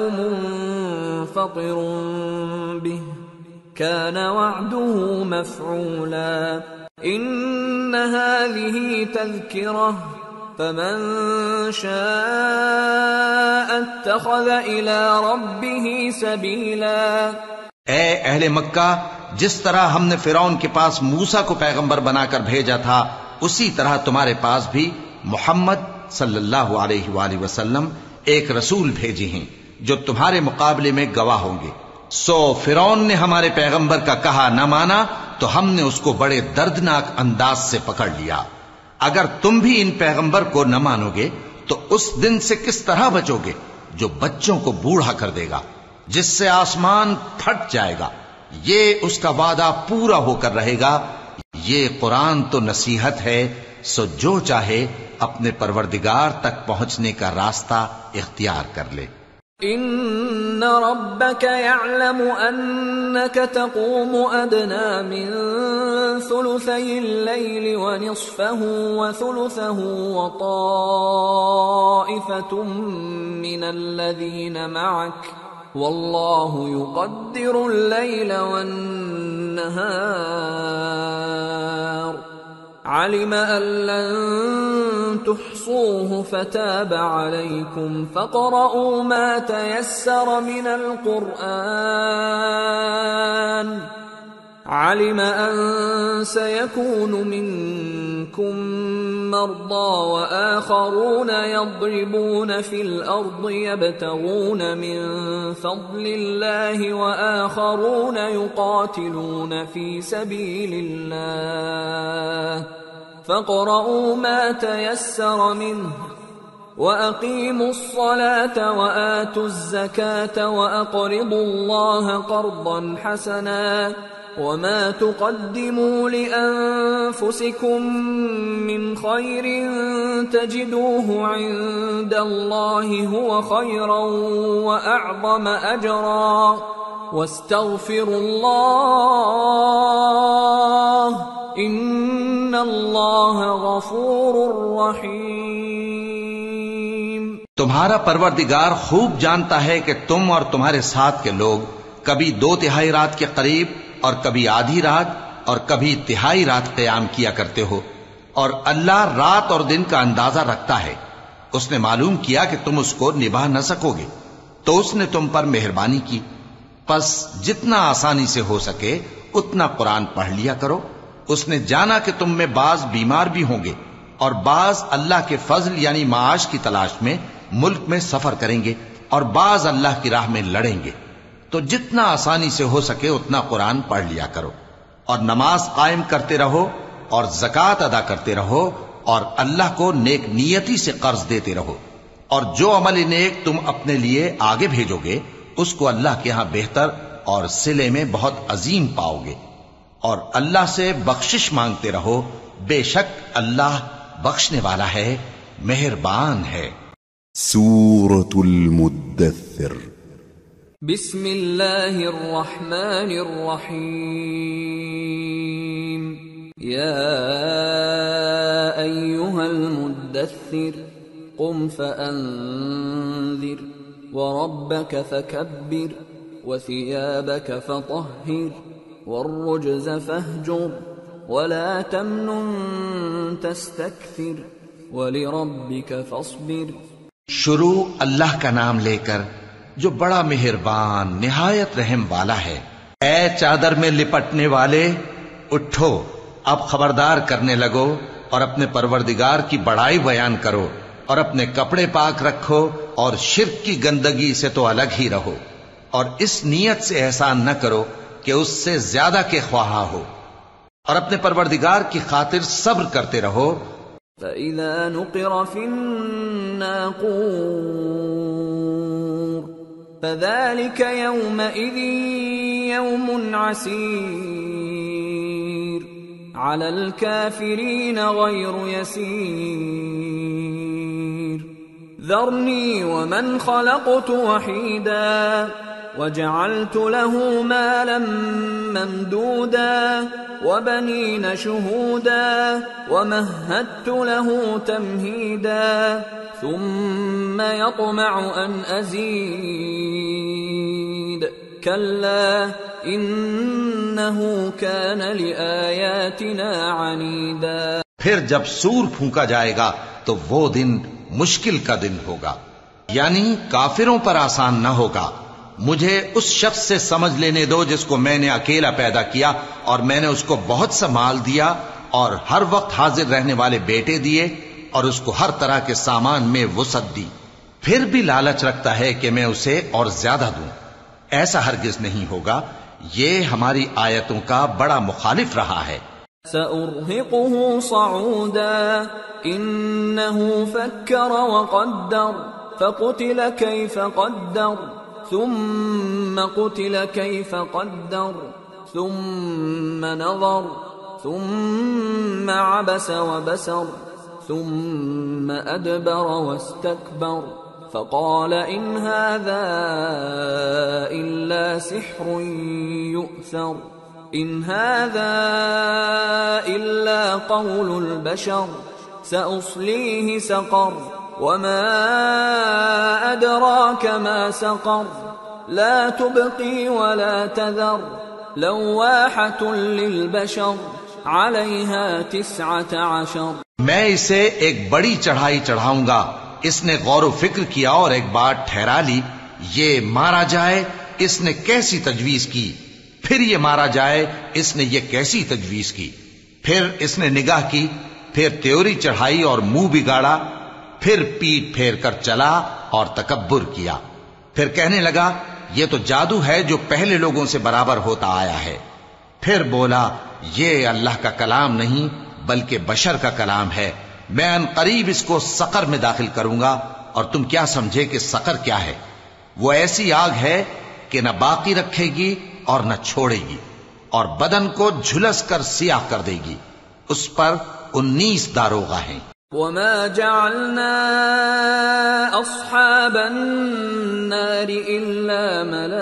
منفطر به كان وعده مفعولا إن هذه تذكرة فمن شاء اتخذ إلى ربه سبيلا۔ اے اہل مکہ، جس طرح ہم نے فرعون کے پاس موسیٰ کو پیغمبر بنا کر بھیجا تھا، اسی طرح تمہارے پاس بھی محمد صلی اللہ علیہ وآلہ وسلم ایک رسول بھیجے ہیں جو تمہارے مقابلے میں گواہ ہوں گے۔ سو فرعون نے ہمارے پیغمبر کا کہا نہ مانا تو ہم نے اس کو بڑے دردناک انداز سے پکڑ لیا۔ اگر تم بھی ان پیغمبر کو نہ مانو گے تو اس دن سے کس طرح بچو گے جو بچوں کو بوڑھا کر دے گا، جس سے آسمان پھٹ جائے گا۔ یہ اس کا وعدہ پورا ہو کر رہے گا۔ یہ قرآن تو نصیحت ہے، سو جو چاہے اپنے پروردگار تک پہنچنے کا راستہ اختیار کر لے۔ ان ربك يعلم انك تقوم ادنى من ثلثي الليل ونصفه وثلثه وطائفة من الذين معك والله يقدر الليل والنهار علم أن لن تحصوه فتاب عليكم فاقرؤوا ما تيسر من القرآن علم أن سيكون منكم مرضى وآخرون يضربون في الأرض يبتغون من فضل الله وآخرون يقاتلون في سبيل الله فاقرؤوا ما تيسر منه وأقيموا الصلاة وآتوا الزكاة وأقرضوا الله قرضا حسنا وما تقدموا لأنفسكم من خير تجدوه عند الله هو خيرا وأعظم أجرا واستغفروا الله إن الله غفور رحيم۔ تمہارا پروردگار خوب جانتا ہے کہ تم اور تمہارے ساتھ کے لوگ کبھی 2/3 رات کے قریب اور کبھی آدھی رات اور کبھی تہائی رات قیام کیا کرتے ہو، اور اللہ رات اور دن کا اندازہ رکھتا ہے۔ اس نے معلوم کیا کہ تم اس کو نبھا نہ سکو گے تو اس نے تم پر مہربانی کی، پس جتنا آسانی سے ہو سکے اتنا قرآن پڑھ لیا کرو۔ اس نے جانا کہ تم میں بعض بیمار بھی ہوں گے اور بعض اللہ کے فضل یعنی معاش کی تلاش میں ملک میں سفر کریں گے اور بعض اللہ کی راہ میں لڑیں گے، تو جتنا آسانی سے ہو سکے اتنا قرآن پڑھ لیا کرو، اور نماز قائم کرتے رہو اور زکوٰۃ ادا کرتے رہو اور اللہ کو نیک نیتی سے قرض دیتے رہو، اور جو عمل نیک تم اپنے لیے آگے بھیجو گے اس کو اللہ کے ہاں بہتر اور صلے میں بہت عظیم پاؤ گے، اور اللہ سے بخشش مانگتے رہو، بے شک اللہ بخشنے والا ہے، مہربان ہے۔ سورة المدثر۔ بسم اللہ الرحمن الرحیم۔ یا ایہا المدثر قم فانذر وربك فكبر وثيابك فطهر والرجز فاهجر ولا تمنن تستكثر ولربك فاصبر۔ شروع اللہ کا نام لے کر جو بڑا مہربان نہایت رحم والا ہے۔ اے چادر میں لپٹنے والے، اٹھو، اب خبردار کرنے لگو اور اپنے پروردگار کی بڑائی بیان کرو، اور اپنے کپڑے پاک رکھو اور شرک کی گندگی سے تو الگ ہی رہو، اور اس نیت سے احسان نہ کرو کہ اس سے زیادہ کے خواہاں ہو، اور اپنے پروردگار کی خاطر صبر کرتے رہو۔ فَإِذَا نُقِرَ فِي النَّاقُورِ فذلك يومئذ يوم عسير على الكافرين غير يسير ذرني ومن خلقت وحيدا وجعلت له مالا ممدودا وبنين شهودا ومهدت له تمهيدا ثم يطمع أن أزيد كلا إنه كان لآياتنا عنيدا. پھر جب سور پھونکا جائے گا تو وہ دن مشکل کا دن ہوگا، یعنی کافروں پر آسان نہ ہوگا. مجھے اس شخص سے سمجھ لینے دو جس کو میں نے اکیلا پیدا کیا اور میں نے اس کو بہت سا مال دیا اور ہر وقت حاضر رہنے والے بیٹے دیے اور اس کو ہر طرح کے سامان میں وسعت دی، پھر بھی لالچ رکھتا ہے کہ میں اسے اور زیادہ دوں. ایسا ہرگز نہیں ہوگا، یہ ہماری آیتوں کا بڑا مخالف رہا ہے. سأرهقه صعودا إنه فكر وقدر فقتل كيف قدر ثم قتل كيف قدر ثم نظر ثم عبس وبسر ثم أدبر واستكبر فقال إن هذا إلا سحر يؤثر إن هذا إلا قول البشر سأصليه سقر وما أدراك ما سقر لا تبقي ولا تذر لواحة للبشر عليها 19. میں اسے ایک بڑی چڑھائی چڑھاؤں گا. اس نے غور و فکر کیا اور ایک بات ٹھہرا لی، یہ مارا جائے، اس نے کیسی تجویز کی، پھر یہ مارا جائے، اس نے یہ کیسی تجویز کی. پھر اس نے نگاہ کی، پھر تیوری چڑھائی اور منہ بگاڑا، پھر پیٹ پھیر کر چلا اور تکبر کیا. پھر کہنے لگا یہ تو جادو ہے جو پہلے لوگوں سے برابر ہوتا آیا ہے. پھر بولا یہ اللہ کا کلام نہیں بلکہ بشر کا کلام ہے. میں ان قریب اس کو سقر میں داخل کروں گا. اور تم کیا سمجھے کہ سقر کیا ہے؟ وہ ایسی آگ ہے کہ نہ باقی رکھے گی اور نہ چھوڑے گی، اور بدن کو جھلس کر سیاہ کر دے گی. اس پر 19 داروغہ ہیں. وما جعلنا أصحاب النار إلا ملائكة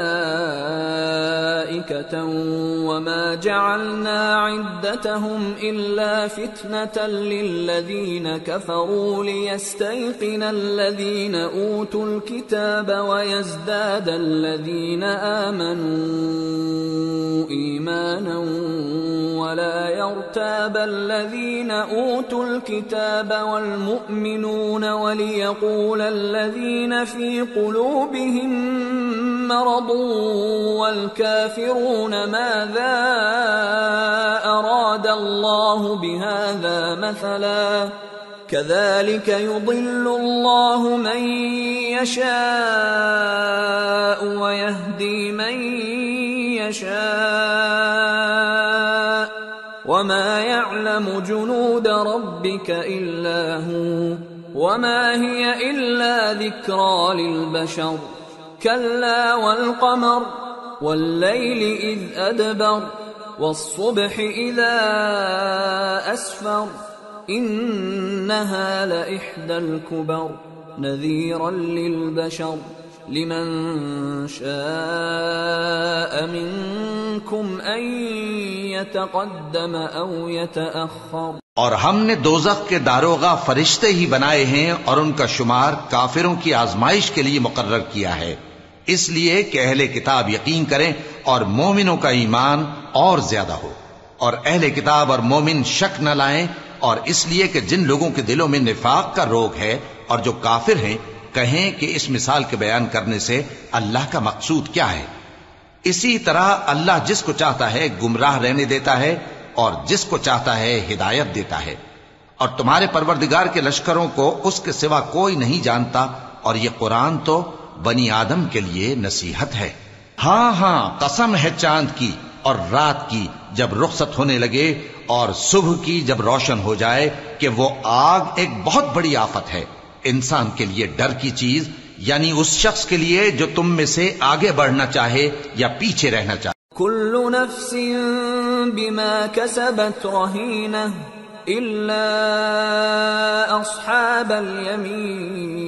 وما جعلنا عدتهم إلا فتنة للذين كفروا ليستيقن الذين أوتوا الكتاب ويزداد الذين آمنوا إيمانا ولا يرتاب الذين أوتوا الكتاب والمؤمنون وليقول الذين في قلوبهم مرض والكافرون ماذا أراد الله بهذا مثلا كذلك يضل الله من يشاء ويهدي من يشاء وما يعلم جنود ربك إلا هو وما هي إلا ذكرى للبشر كلا والقمر والليل إذ أدبر والصبح إذا أسفر إنها لإحدى الكبر نذيرا للبشر لمن شاء منكم أن يتقدم أو يتأخر. اور ہم نے دوزخ کے داروغہ فرشتے ہی بنائے ہیں اور ان کا شمار کافروں کی آزمائش کے لیے مقرر کیا ہے، اس لیے کہ اہل کتاب یقین کریں اور مومنوں کا ایمان اور زیادہ ہو، اور اہل کتاب اور مومن شک نہ لائیں، اور اس لیے کہ جن لوگوں کے دلوں میں نفاق کا روگ ہے اور جو کافر ہیں کہیں کہ اس مثال کے بیان کرنے سے اللہ کا مقصود کیا ہے. اسی طرح اللہ جس کو چاہتا ہے گمراہ رہنے دیتا ہے اور جس کو چاہتا ہے ہدایت دیتا ہے. اور تمہارے پروردگار کے لشکروں کو اس کے سوا کوئی نہیں جانتا، اور یہ قرآن تو بنی آدم کے لیے نصیحت ہے. ہاں ہاں قسم ہے چاند کی اور رات کی جب رخصت ہونے لگے اور صبح کی جب روشن ہو جائے کہ وہ آگ ایک بہت بڑی آفت ہے. انسان کے لیے ڈر کی چیز یعنی اس شخص کے لیے جو تم میں سے آگے بڑھنا چاہے یا پیچھے رہنا چاہے. كل نفس بما كسبت رهينة إلا أصحاب اليمين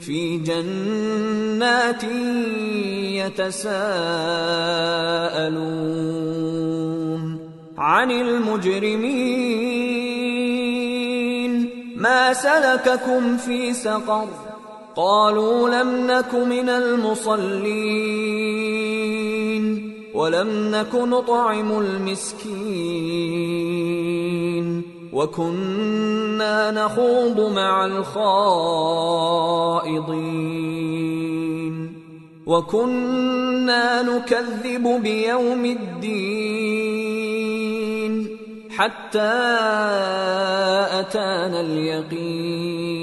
في جنات يتساءلون عن المجرمين ما سلككم في سقر قالوا لم نك من المصلين ولم نك نطعم المسكين وكنا نخوض مع الخائضين وكنا نكذب بيوم الدين حتى أتانا اليقين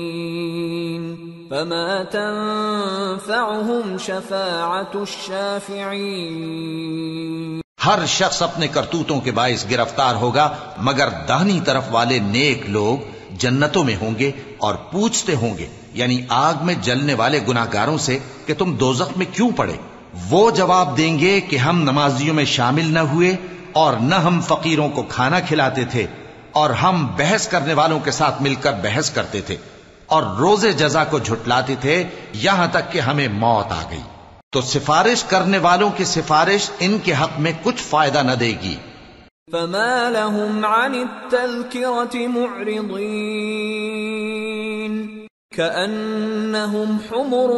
فما تنفعهم شفاعة الشافعين. ہر شخص اپنے کرتوتوں کے باعث گرفتار ہوگا مگر داہنی طرف والے نیک لوگ جنتوں میں ہوں گے اور پوچھتے ہوں گے یعنی آگ میں جلنے والے گناہگاروں سے کہ تم دوزخ میں کیوں پڑے. وہ جواب دیں گے کہ ہم نمازیوں میں شامل نہ ہوئے اور نہ ہم فقیروں کو کھانا کھلاتے تھے اور ہم بحث کرنے والوں کے ساتھ مل کر بحث کرتے تھے اور روز جزا کو جھٹلاتے تھے یہاں تک کہ ہمیں موت آ گئی. تو سفارش کرنے والوں کی سفارش ان کے حق میں کچھ فائدہ نہ دے گی. فما لهم عن التذكرة معرضين كأنهم حمر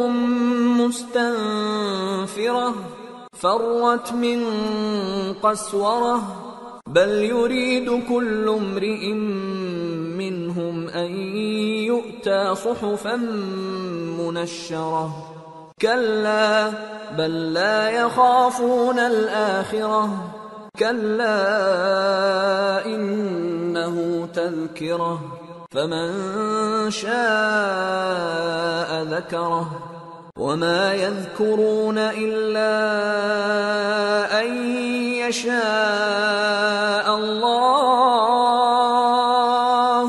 مستنفرة فرت من قسورة بل يريد كل امرئ منهم أن يؤتى صحفا منشرة كلا بل لا يخافون الآخرة كلا إنه تذكرة فمن شاء ذكره وما يذكرون إلا أن يشاء الله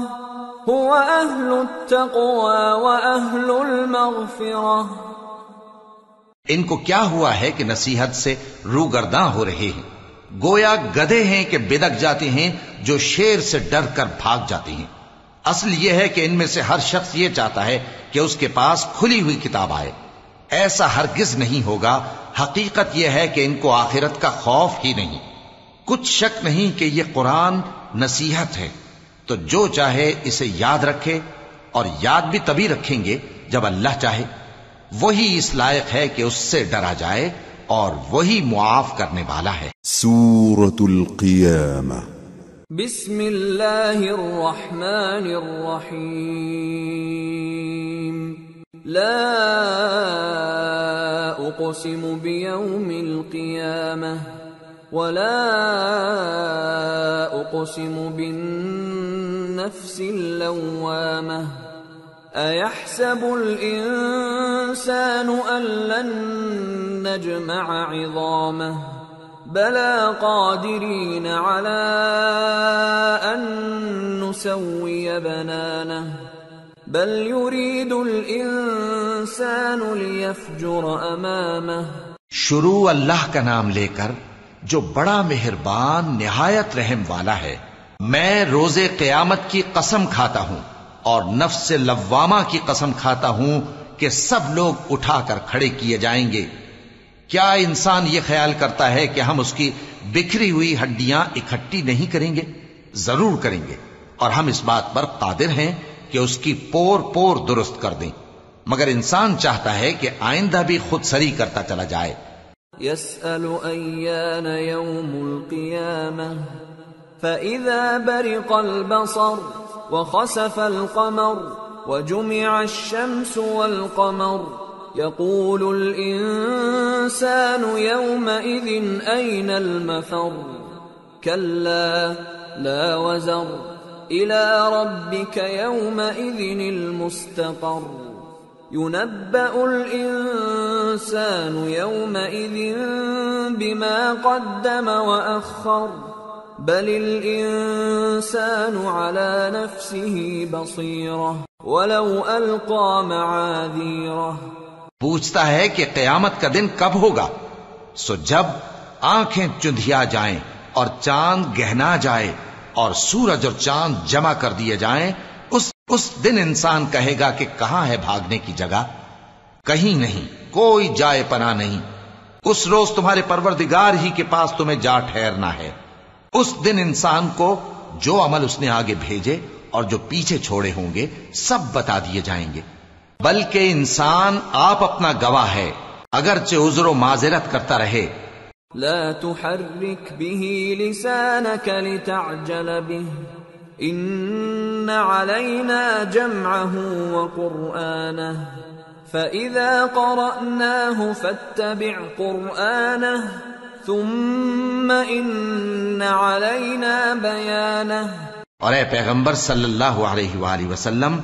هو أهل التقوى وأهل المغفرة. ان کو کیا ہوا ہے کہ نصیحت سے روگرداں ہو رہے ہیں؟ گویا گدھے ہیں کہ بدک جاتے ہیں جو شیر سے ڈر کر بھاگ جاتے ہیں. اصل یہ ہے کہ ان میں سے ہر شخص یہ چاہتا ہے کہ اس کے پاس کھلی ہوئی کتاب آئے. ایسا ہرگز نہیں ہوگا. حقیقت یہ ہے کہ ان کو آخرت کا خوف ہی نہیں. کچھ شک نہیں کہ یہ قرآن نصیحت ہے، تو جو چاہے اسے یاد رکھے، اور یاد بھی تبھی رکھیں گے جب اللہ چاہے. وہی اس لائق ہے کہ اس سے ڈرا جائے اور وہی معاف کرنے والا ہے. سورة القيامة. بسم اللہ الرحمن الرحیم. لا اقسم بیوم القیامة ولا اقسم بالنفس اللوامة أيحسب الإنسان أن لن نجمع عظامه بلى قادرين على أن نسوي بنانه بل يريد الإنسان ليفجر أمامه. شروع اللہ کا نام لے کر جو بڑا مہربان نہایت رحم والا ہے. میں روز قیامت کی قسم کھاتا ہوں اور نفس لوامہ کی قسم کھاتا ہوں کہ سب لوگ اٹھا کر کھڑے کیے جائیں گے. کیا انسان یہ خیال کرتا ہے کہ ہم اس کی بکھری ہوئی ہڈیاں اکٹھی نہیں کریں گے؟ ضرور کریں گے، اور ہم اس بات پر قادر ہیں کہ اس کی پور پور درست کر دیں. مگر انسان چاہتا ہے کہ آئندہ بھی خود سری کرتا چلا جائے. يسأل أيان يوم القيامة فإذا برق البصر وخسف القمر وجمع الشمس والقمر يقول الإنسان يومئذ أين المفر كلا لا وزر إلى ربك يومئذ المستقر ينبأ الإنسان يومئذ بما قدم وأخر بل الإنسان على نفسه بصيرة ولو ألقى معاذيره. پوچھتا ہے کہ قیامت کا دن کب ہوگا؟ سو جب آنکھیں چندھیا جائیں اور چاند گہنا جائے اور سورج اور چاند جمع کر دیے جائیں، اس دن انسان کہے گا کہ کہاں ہے بھاگنے کی جگہ؟ کہیں نہیں، کوئی جائے پناہ نہیں۔ اس روز تمہارے پروردگار ہی کے پاس تمہیں جا ٹھہرنا ہے۔ اس دن انسان کو جو عمل اس نے آگے بھیجے اور جو پیچھے چھوڑے ہوں گے سب بتا دیے جائیں گے، بلکہ انسان آپ اپنا گواہ ہے، اگرچہ عذر و معذرت کرتا رہے۔ لا تحرك به لسانك لتعجل به إن علينا جمعه وقرآنه فإذا قرأناه فاتبع قرآنه ثم إن علينا بيانه۔ اور اے پیغمبر صلی اللہ علیہ وآلہ وسلم،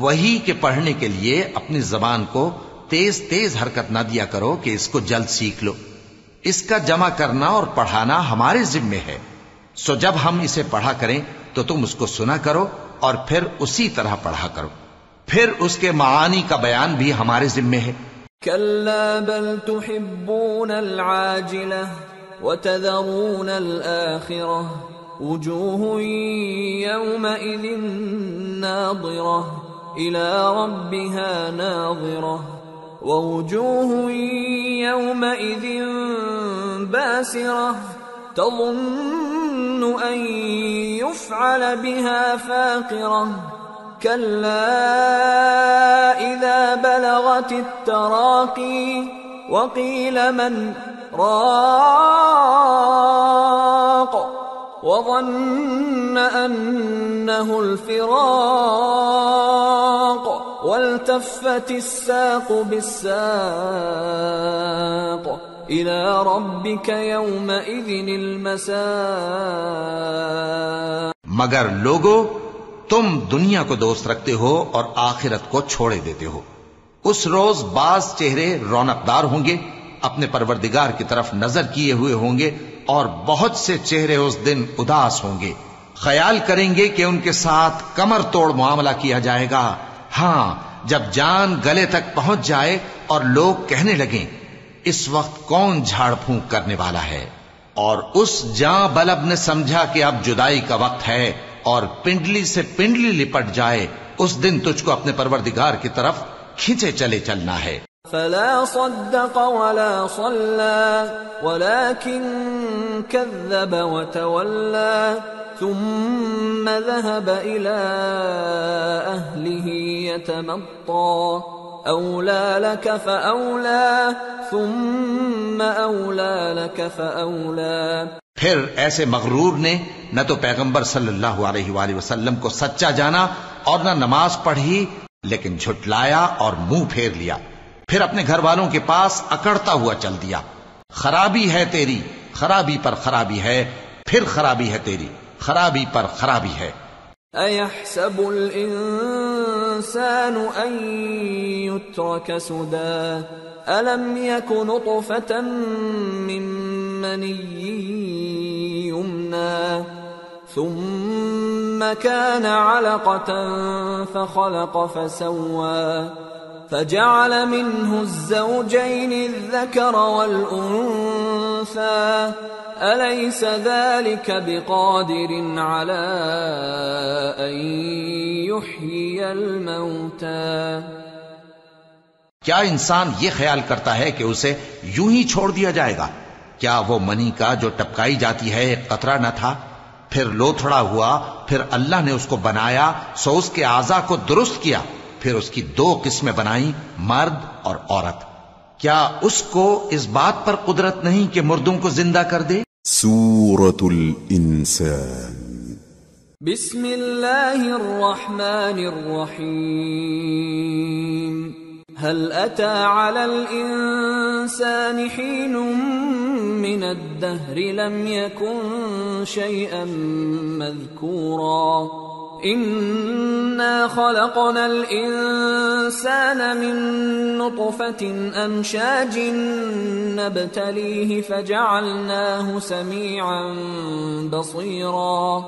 وحی کے پڑھنے کے لیے اپنی زبان کو تیز تیز حرکت نہ دیا کرو کہ اس کو جلد سیکھ لو۔ اس کا جمع کرنا اور پڑھانا ہمارے ذمے ہے، سو جب ہم اسے پڑھا کریں تو تم اس کو سنا کرو اور پھر اسی طرح پڑھا کرو، پھر اس کے معانی کا بیان بھی ہمارے ذمے ہے۔ كلا بل تحبون العاجلة وتذرون الآخرة وجوه يومئذ ناظرة إلى ربها ناظرة ووجوه يومئذ باسرة تظن أن يفعل بها فاقرة كلا إذا بلغت التراقي وقيل من راق وظن أنه الفراق والتفت الساق بالساق إلى ربك يومئذ المساق۔ مگر لوگو، تم دنیا کو دوست رکھتے ہو اور آخرت کو چھوڑے دیتے ہو۔ اس روز بعض چہرے رونقدار ہوں گے، اپنے پروردگار کی طرف نظر کیے ہوئے ہوں گے، اور بہت سے چہرے اس دن اداس ہوں گے، خیال کریں گے کہ ان کے ساتھ کمر توڑ معاملہ کیا جائے گا۔ ہاں، جب جان گلے تک پہنچ جائے اور لوگ کہنے لگیں اس وقت کون جھاڑ پھونک کرنے والا ہے، اور اس جاں بلب نے سمجھا کہ اب جدائی کا وقت ہے اور پنڈلی سے پنڈلی لپٹ جائے، اس دن تجھ کو اپنے پروردگار کی طرف کھینچے چلے چلنا ہے۔ فلا صدق ولا صلى ولكن كذب وتولى ثم ذهب إلى أهله يتمطى أولى لك فأولى ثم أولى لك فأولى۔ پھر ایسے مغرور نے نہ تو پیغمبر صلی اللہ علیہ وآلہ وسلم کو سچا جانا اور نہ نماز پڑھی، لیکن جھٹلایا اور منہ پھیر لیا، پھر اپنے گھر والوں کے پاس اکڑتا ہوا چل دیا۔ خرابی ہے تیری، خرابی پر خرابی ہے، پھر خرابی ہے تیری، خرابی پر خرابی ہے۔ أَيَحْسَبُ الْإِنسَانُ أَن يُتْرَكَ سُدًى أَلَمْ يَكُ نُطْفَةً مِّن مَّنِيٍّ يُمْنَىٰ ثُمَّ كَانَ عَلَقَةً فَخَلَقَ فَسَوَّىٰ فَجَعَلَ مِنْهُ الزَّوْجَيْنِ الذَّكَرَ وَالْأُنثَىٰ أَلَيْسَ ذَلِكَ بِقَادِرٍ عَلَىٰ أَن يُحْيِيَ الْمَوْتَىٰ۔ کیا انسان یہ خیال کرتا ہے کہ اسے یوں ہی چھوڑ دیا جائے گا؟ کیا وہ منی کا جو ٹپکائی جاتی ہے ایک قطرہ نہ تھا، پھر لوتھڑا ہوا، پھر اللہ نے اس کو بنایا، سو اس کے اعضاء کو درست کیا، پھر اس کی دو قسمیں بنائیں، مرد اور عورت۔ کیا اس کو اس بات پر قدرت نہیں کہ مردوں کو زندہ کر دے؟ سورة الإنسان۔ بسم اللہ الرحمن الرحیم۔ هل أتى على الإنسان حين من الدهر لم يكن شيئا مذكورا إنا خلقنا الإنسان من نطفة أمشاج نبتليه فجعلناه سميعا بصيرا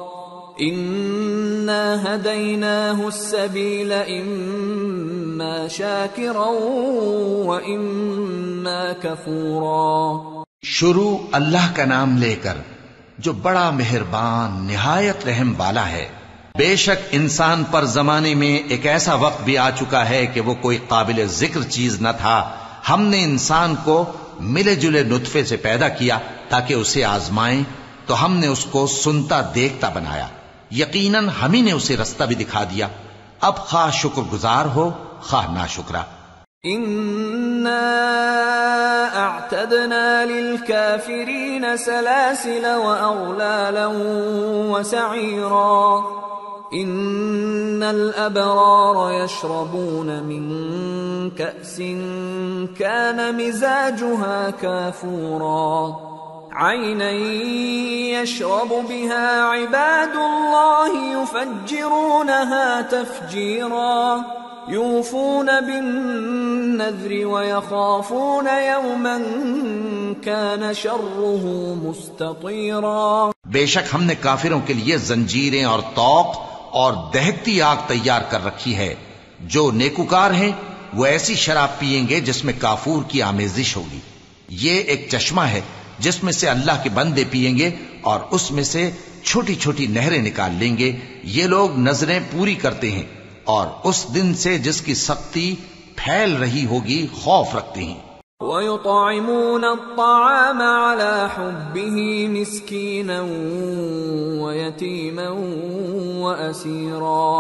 إنا هديناه السبيل إما شاكرا وإما كفورا. شروع اللہ کا نام لے کر جو بڑا مہربان نہایت رحم والا ہے. بے شک انسان پر زمانے میں ایک ایسا وقت بھی آ چکا ہے کہ وہ کوئی قابل ذکر چیز نہ تھا. ہم نے انسان کو ملے جلے نطفے سے پیدا کیا تاکہ اسے آزمائیں، تو ہم نے اس کو سنتا دیکھتا بنایا. یقیناً ہم ہی نے اسے رستہ بھی دکھا دیا. اب خواہ شکر گزار ہو خواہ ناشکرا. إنا أعتدنا للكافرين سلاسل وأغلالا وسعيرا. إن الأبرار يشربون من كأس كان مزاجها كافورا. عينا يشرب بها عباد الله يفجرونها تفجيرا. يوفون بالنذر ويخافون يوما كان شره مستطيرا. بے شک ہم نے کافروں کے لیے زنجیریں اور طوق اور دہکتی آگ تیار کر رکھی ہے. جو نیکوکار ہیں وہ ایسی شراب پیئیں گے جس میں کافور کی آمیزش ہوگی. یہ ایک چشمہ ہے جس میں سے اللہ کے بندے پیئیں گے اور اس میں سے چھوٹی چھوٹی نہریں نکال لیں گے. یہ لوگ نظریں پوری کرتے ہیں اور اس دن سے جس کی سختی پھیل رہی ہوگی خوف رکھتے ہیں. وَيُطْعِمُونَ الطَّعَامَ عَلَى حُبِّهِ مِسْكِينًا وَيَتِيمًا وَأَسِيرًا.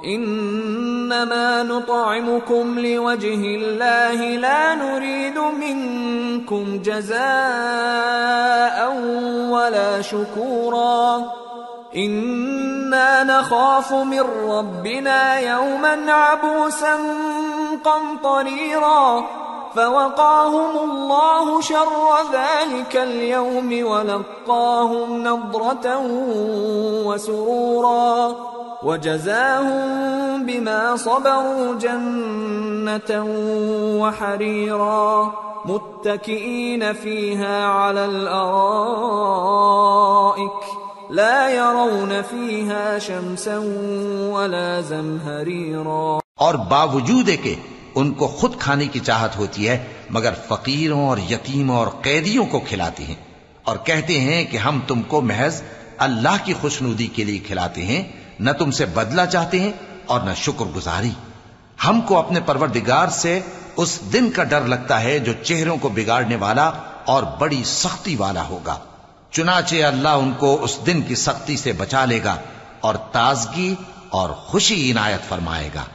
إِنَّمَا نُطْعِمُكُمْ لِوَجْهِ اللَّهِ لَا نُرِيدُ مِنكُمْ جَزَاءً وَلَا شُكُورًا. إِنَّا نَخَافُ مِن رَّبِّنَا يَوْمًا عَبُوسًا قَمْطَرِيرًا. فوقاهم الله شر ذلك اليوم ولقاهم نضرة وسرورا وجزاهم بما صبروا جنة وحريرا متكئين فيها على الأرائك لا يرون فيها شمسا ولا زمهريرا. اور باوجود ہے کہ ان کو خود کھانے کی چاہت ہوتی ہے مگر فقیروں اور یتیموں اور قیدیوں کو کھلاتے ہیں اور کہتے ہیں کہ ہم تم کو محض اللہ کی خوشنودی کے لیے کھلاتے ہیں، نہ تم سے بدلہ چاہتے ہیں اور نہ شکر گزاری. ہم کو اپنے پروردگار سے اس دن کا ڈر لگتا ہے جو چہروں کو بگاڑنے والا اور بڑی سختی والا ہوگا. چنانچہ اللہ ان کو اس دن کی سختی سے بچا لے گا اور تازگی اور خوشی عنایت فرمائے گا،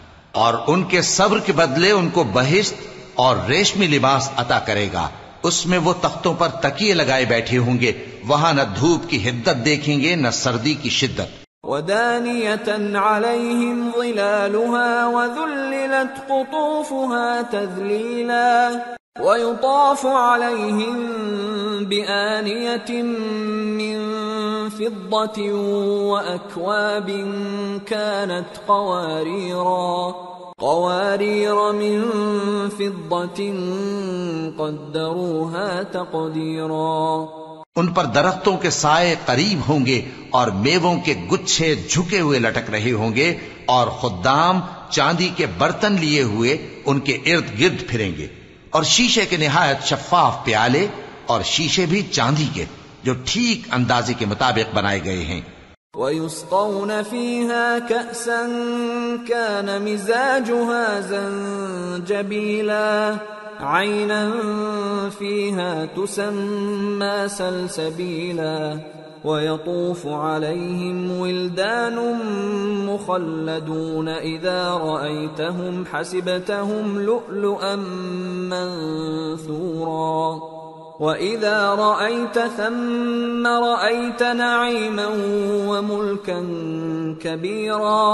اور ان کے صبر کے بدلے ان کو بہشت اور ریشمی لباس عطا کرے گا. اس میں وہ تختوں پر تکیے لگائے بیٹھے ہوں گے، وہاں نہ دھوپ کی حدت دیکھیں گے نہ سردی کی شدت. وَدَانِيَةً عَلَيْهِمْ ظِلَالُهَا وَذُلِّلَتْ قُطُوفُهَا تَذْلِيلًا وَيُطَافُ عَلَيْهِمْ بِآنِيَةٍ مِّن فِضَّةٍ وَأَكْوَابٍ كَانَتْ قوارير من فضة قدروها تقديرا. ان پر درختوں کے سائے قریب ہوں گے اور میووں کے گچھے جھکے ہوئے لٹک رہے ہوں گے، اور خدام چاندی کے برتن لیے ہوئے ان کے ارد گرد پھریں گے، اور شیشے کے نہایت شفاف پیالے اور شیشے بھی چاندی کے جو ٹھیک اندازے کے مطابق بنائے گئے ہیں. وَيُسْقَوْنَ فِيهَا كَأْسًا كَانَ مِزَاجُهَا زَنجَبِيلًا عَيْنًا فِيهَا تُسَمَّى سَلْسَبِيلًا وَيَطُوفُ عَلَيْهِمْ وِلْدَانٌ مُخَلَّدُونَ إِذَا رَأَيْتَهُمْ حَسِبْتَهُمْ لُؤْلُؤًا مَّنثُورًا وَإِذَا رَأَيْتَ ثَمَّ رَأَيْتَ نَعِيمًا وَمُلْكًا كَبِيرًا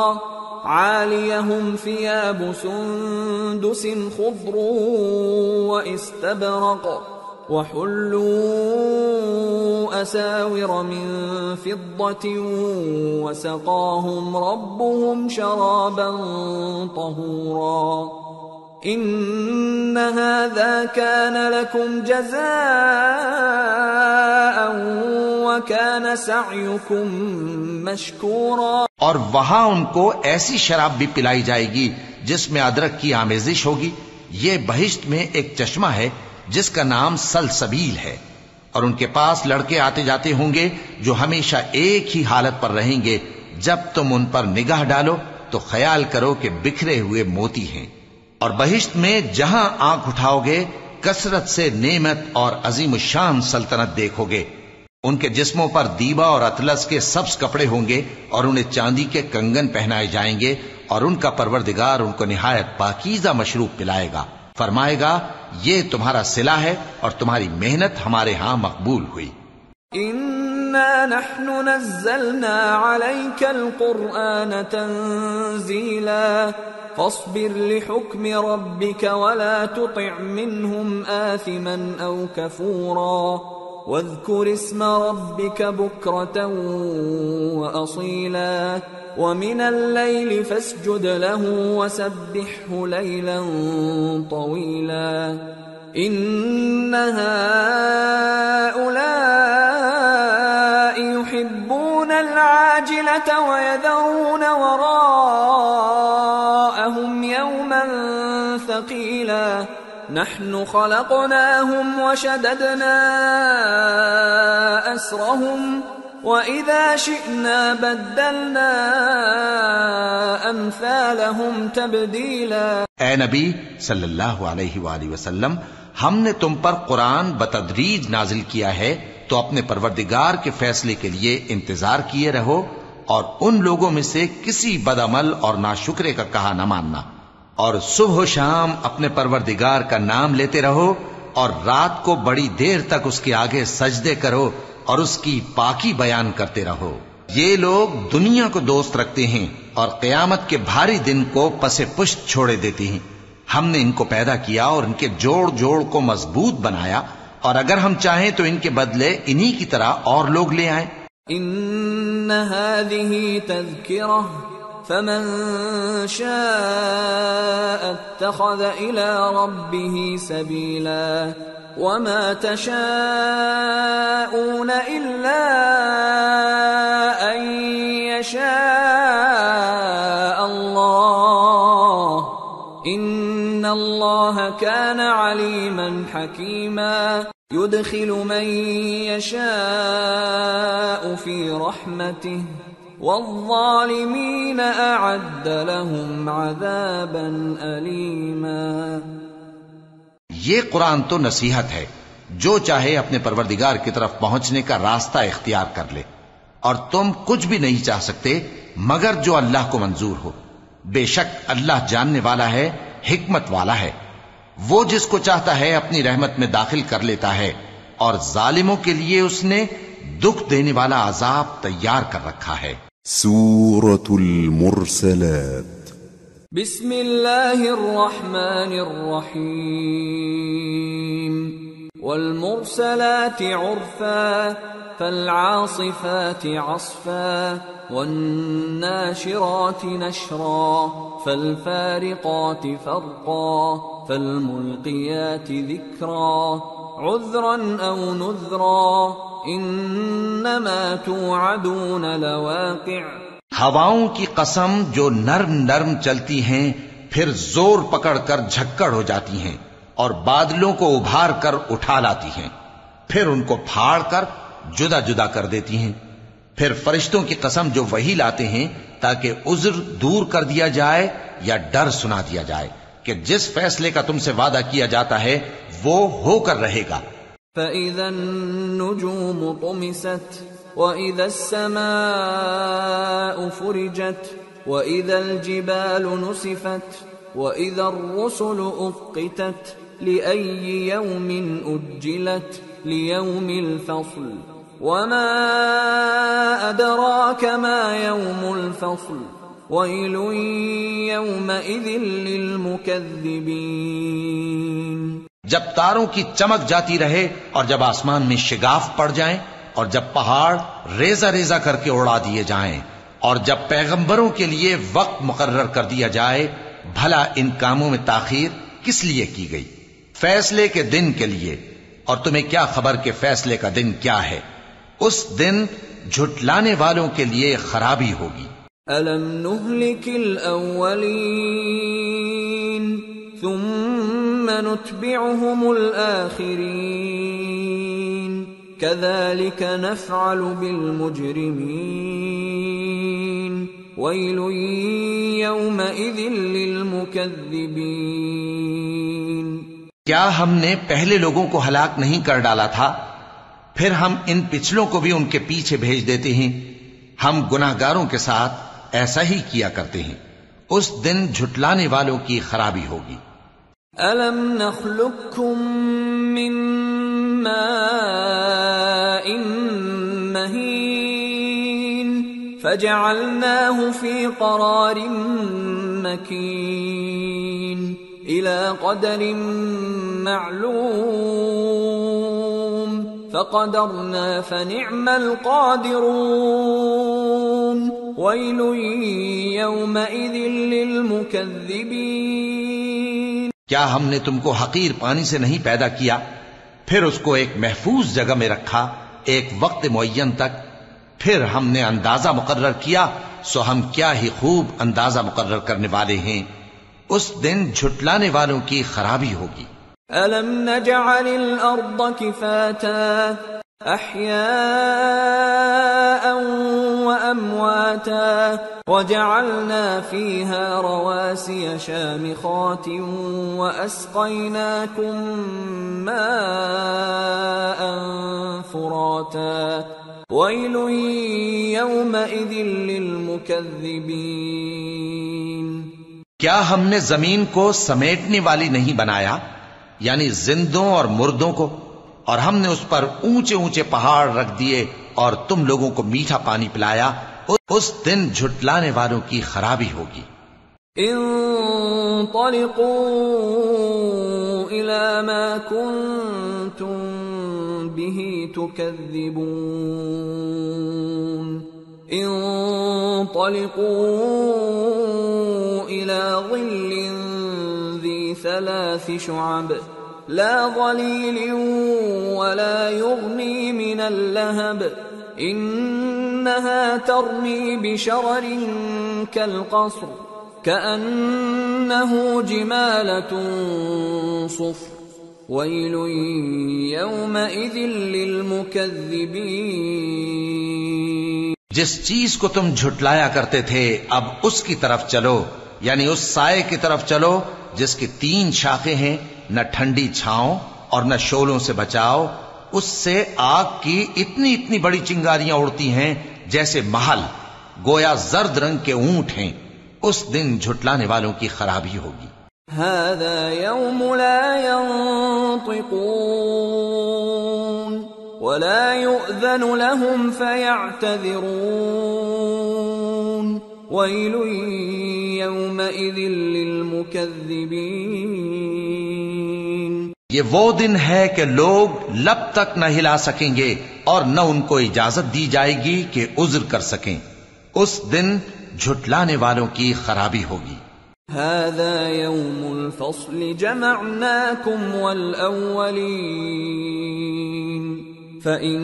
عَالِيَهُمْ ثِيَابُ سُندُسٍ خُضْرٌ وَإِسْتَبْرَقٌ وَحُلُّوا أَسَاوِرَ مِن فِضَّةٍ وَسَقَاهُمْ رَبُّهُمْ شَرَابًا طَهُورًا. ان هذا كان لكم جزاء وكان سعيكم مشكورا. اور وہاں ان کو ایسی شراب بھی پلائی جائے گی جس میں ادرک کی آمیزش ہوگی. یہ بہشت میں ایک چشمہ ہے جس کا نام سلسبیل ہے، اور ان کے پاس لڑکے آتے جاتے ہوں گے جو ہمیشہ ایک ہی حالت پر رہیں گے. جب تم ان پر نگاہ ڈالو تو خیال کرو کہ بکھرے ہوئے موتی ہیں. اور بہشت میں جہاں آنکھ اٹھاؤ گے کثرت سے نعمت اور عظیم الشان سلطنت دیکھو گے. ان کے جسموں پر دیبا اور اطلس کے سبز کپڑے ہوں گے اور انہیں چاندی کے کنگن پہنائے جائیں گے، اور ان کا پروردگار ان کو نہایت پاکیزہ مشروب پلائے گا. فرمائے گا یہ تمہارا صلہ ہے اور تمہاری محنت ہمارے ہاں مقبول ہوئی. إنا نحن نزلنا عليك القرآن تنزيلا فاصبر لحكم ربك ولا تطع منهم آثما أو كفورا واذكر اسم ربك بكرة وأصيلا ومن الليل فاسجد له وسبحه ليلا طويلا إن هؤلاء يحبون العاجلة ويذرون وراءهم يوما ثقيلا نحن خلقناهم وشددنا أسرهم وَإِذَا شِئْنَا بَدَّلْنَا أَمْثَالَهُمْ تَبْدِيلًا. اے نبی صلی اللہ علیہ وآلہ وسلم، ہم نے تم پر قرآن بتدریج نازل کیا ہے، تو اپنے پروردگار کے فیصلے کے لیے انتظار کیے رہو، اور ان لوگوں میں سے کسی بدعمل اور ناشکرے کا کہا نہ ماننا، اور صبح و شام اپنے پروردگار کا نام لیتے رہو، اور رات کو بڑی دیر تک اس کے آگے سجدے کرو اور اس کی پاکی بیان کرتے رہو. یہ لوگ دنیا کو دوست رکھتے ہیں اور قیامت کے بھاری دن کو پس پشت چھوڑے دیتے ہیں. ہم نے ان کو پیدا کیا اور ان کے جوڑ جوڑ کو مضبوط بنایا، اور اگر ہم چاہیں تو ان کے بدلے انہی کی طرح اور لوگ لے آئیں. ان هذه تذکرہ فمن شاء اتخذ الى ربه سبیلا وما تشاءون إلا أن يشاء الله إن الله كان عليما حكيما يدخل من يشاء في رحمته والظالمين أعد لهم عذابا أليما. یہ قرآن تو نصیحت ہے، جو چاہے اپنے پروردگار کی طرف پہنچنے کا راستہ اختیار کر لے، اور تم کچھ بھی نہیں چاہ سکتے مگر جو اللہ کو منظور ہو. بے شک اللہ جاننے والا ہے، حکمت والا ہے. وہ جس کو چاہتا ہے اپنی رحمت میں داخل کر لیتا ہے، اور ظالموں کے لیے اس نے دکھ دینے والا عذاب تیار کر رکھا ہے. سورة المرسلات. بسم اللہ الرحمن الرحیم. والمرسلات عرفا فالعاصفات عصفا والناشرات نشرا فالفارقات فرقا فالملقيات ذكرا عذرا او نذرا انما توعدون لواقع. ہواؤں کی قسم جو نرم نرم چلتی ہیں پھر زور پکڑ کر جھکڑ ہو جاتی ہیں، اور بادلوں کو ابھار کر اٹھا لاتی ہیں، پھر ان کو پھاڑ کر جدا جدا کر دیتی ہیں. پھر فرشتوں کی قسم جو وحی لاتے ہیں تاکہ عذر دور کر دیا جائے یا ڈر سنا دیا جائے کہ جس فیصلے کا تم سے وعدہ کیا جاتا ہے وہ ہو کر رہے گا. فَإِذَا النُّجُومُ طُمِسَتْ وَإِذَا السَّمَاءُ فُرِجَتْ وَإِذَا الْجِبَالُ نُسِفَتْ وَإِذَا الرُّسُلُ أُقِّتَتْ لِأَيِّ يَوْمٍ أُجِّلَتْ لِيَوْمِ الْفَصْلِ وَمَا أَدْرَاكَ مَا يَوْمُ الْفَصْلِ وَيْلٌ يَوْمَئِذٍ لِّلْمُكَذِّبِينَ. جب تاروں کی چمک جاتی رہے اور جب آسمان میں شگاف پڑ جائیں اور جب پہاڑ ریزہ ریزہ کر کے اڑا دیے جائیں اور جب پیغمبروں کے لیے وقت مقرر کر دیا جائے، بھلا ان کاموں میں تاخیر کس لیے کی گئی؟ فیصلے کے دن کے لیے، اور تمہیں کیا خبر کہ فیصلے کا دن کیا ہے؟ اس دن جھٹلانے والوں کے لیے خرابی ہوگی۔ أَلَمْ نُهْلِكِ الْأَوَّلِينَ ثُمَّ نُتْبِعُهُمُ الْآخِرِينَ كَذَلِكَ نَفْعَلُ بِالْمُجْرِمِينَ وَيْلٌ يَوْمَئِذٍ لِلْمُكَذِّبِينَ۔ کیا ہم نے پہلے لوگوں کو ہلاک نہیں کر ڈالا تھا؟ پھر ہم ان پچھلوں کو بھی ان کے پیچھے بھیج دیتے ہیں۔ ہم گناہگاروں کے ساتھ ایسا ہی کیا کرتے ہیں۔ اس دن جھٹلانے والوں کی خرابی ہوگی۔ أَلَمْ نَخْلُقكُّم مِّن مَّاءٍ مَّهِينٍ فَجَعَلْنَاهُ فِي قَرَارٍ مَّكِينٍ إِلَى قَدَرٍ مَّعْلُومٍ فَقَدَرْنَا فَنِعْمَ الْقَادِرُونَ وَيْلٌ يَوْمَئِذٍ لِلْمُكَذِّبِينَ۔ کیا ہم نے تم کو حقیر پانی سے نہیں پیدا کیا، پھر اس کو ایک محفوظ جگہ میں رکھا ایک وقت معین تک، پھر ہم نے اندازہ مقرر کیا، سو ہم کیا ہی خوب اندازہ مقرر کرنے والے ہیں۔ اس دن جھٹلانے والوں کی خرابی ہوگی۔ أَلَمْ نَجْعَلِ الْأَرْضَ كِفَاتًا أَحْيَاءً وَأَمْوَاتًا وَجَعَلْنَا فِيهَا رَوَاسِيَ شَامِخَاتٍ وَأَسْقَيْنَاكُم مَّاءً فُرَاتًا وَيْلٌ يَوْمَئِذٍ لِّلْمُكَذِّبِينَ۔ کیا ہم نے زمین کو سمیٹنے والی نہیں بنایا، یعنی زندوں اور مردوں کو، اور ہم نے اس پر اونچے اونچے پہاڑ رکھ دیے اور تم لوگوں کو میٹھا پانی پلایا۔ اس دن جھٹلانے والوں کی خرابی ہوگی۔ انطلقوا إلى ما كنتم به تكذبون انطلقوا إلى ظل ذي 3 شعب لا ظليل ولا يغني من اللهب إنها ترمي بشرر كالقصر كأنه جمالة صفر ويل يومئذ للمكذبين۔ جس چیز کو تم جھٹلایا کرتے تھے اب اس کی طرف چلو، یعنی اس سائے کی طرف چلو جس کی 3 شاخیں ہیں، نہ ٹھنڈی چھاؤں اور نہ شعلوں سے بچاؤ۔ اس سے آگ کی اتنی اتنی بڑی چنگاریاں اڑتی ہیں جیسے محل، گویا زرد رنگ کے اونٹ ہیں۔ اس دن جھٹلانے والوں کی خرابی ہوگی۔ هذا يوم لا ينطقون ولا يؤذن لهم فيعتذرون ويل يومئذ للمكذبين۔ یہ وہ دن ہے کہ لوگ لب تک نہ ہلا سکیں گے اور نہ ان کو اجازت دی جائے گی کہ عذر کر سکیں۔ اس دن جھٹلانے والوں کی خرابی ہوگی۔ هذا يوم الفصل جمعناكم والأولين فإن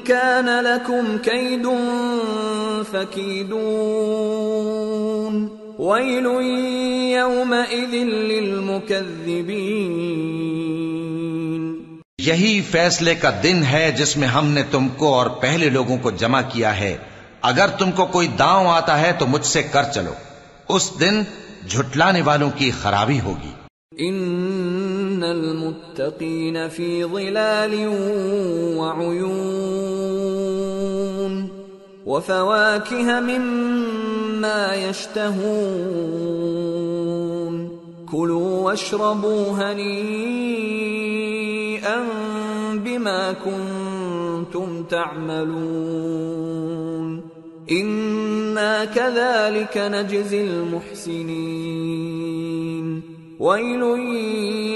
كان لكم كيد فكيدون ويل يومئذ للمكذبين۔ یہی فیصلے کا دن ہے جس میں ہم نے تم کو اور پہلے لوگوں کو جمع کیا ہے۔ اگر تم کو کوئی داؤں آتا ہے تو مجھ سے کر چلو۔ اس دن جھٹلانے والوں کی خرابی ہوگی۔ ان المتقین فی ظلال وعیون وفواکہ مما یشتہون کلوا واشربوا ہنیئا بما کنتم تعملون اِنَّا كَذَلِكَ نَجْزِي الْمُحْسِنِينَ وَيْلٌ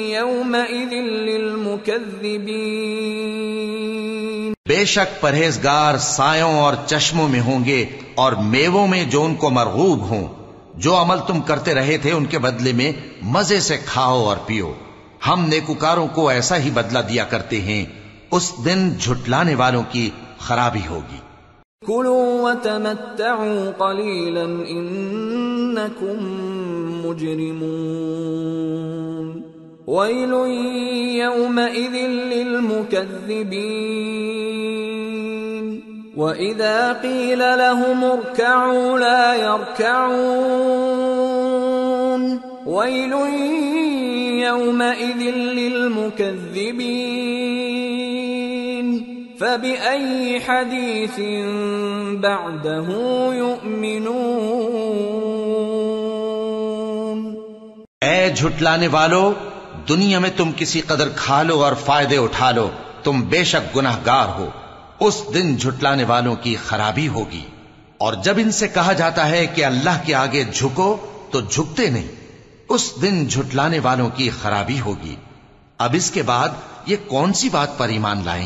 يَوْمَئِذٍ لِلْمُكَذِّبِينَ۔ بے شک پرہیزگار سایوں اور چشموں میں ہوں گے اور میووں میں جو ان کو مرغوب ہوں، جو عمل تم کرتے رہے تھے ان کے بدلے میں مزے سے کھاؤ اور پیو. ہم نیکوکاروں کو ایسا ہی بدلہ دیا کرتے ہیں. اس دن جھٹلانے والوں کی خرابی ہوگی. كلوا وتمتعوا قليلا إنكم مجرمون ويل يومئذ للمكذبين وإذا قيل لهم اركعوا لا يركعون ويل يومئذ للمكذبين فبأي حديث بعده يؤمنون. اے جھٹلانے والو، دنیا میں تم کسی قدر کھا لو اور فائدے اٹھا لو، تم بے شک گناہگار ہو. اس دن جھٹلانے والوں کی خرابی ہوگی. اور جب ان سے کہا جاتا ہے کہ اللہ کے آگے جھکو تو جھکتے نہیں. اس دن جھٹلانے والوں کی خرابی ہوگی. اب اس کے بعد یہ کون سی بات پر ایمان لائیں؟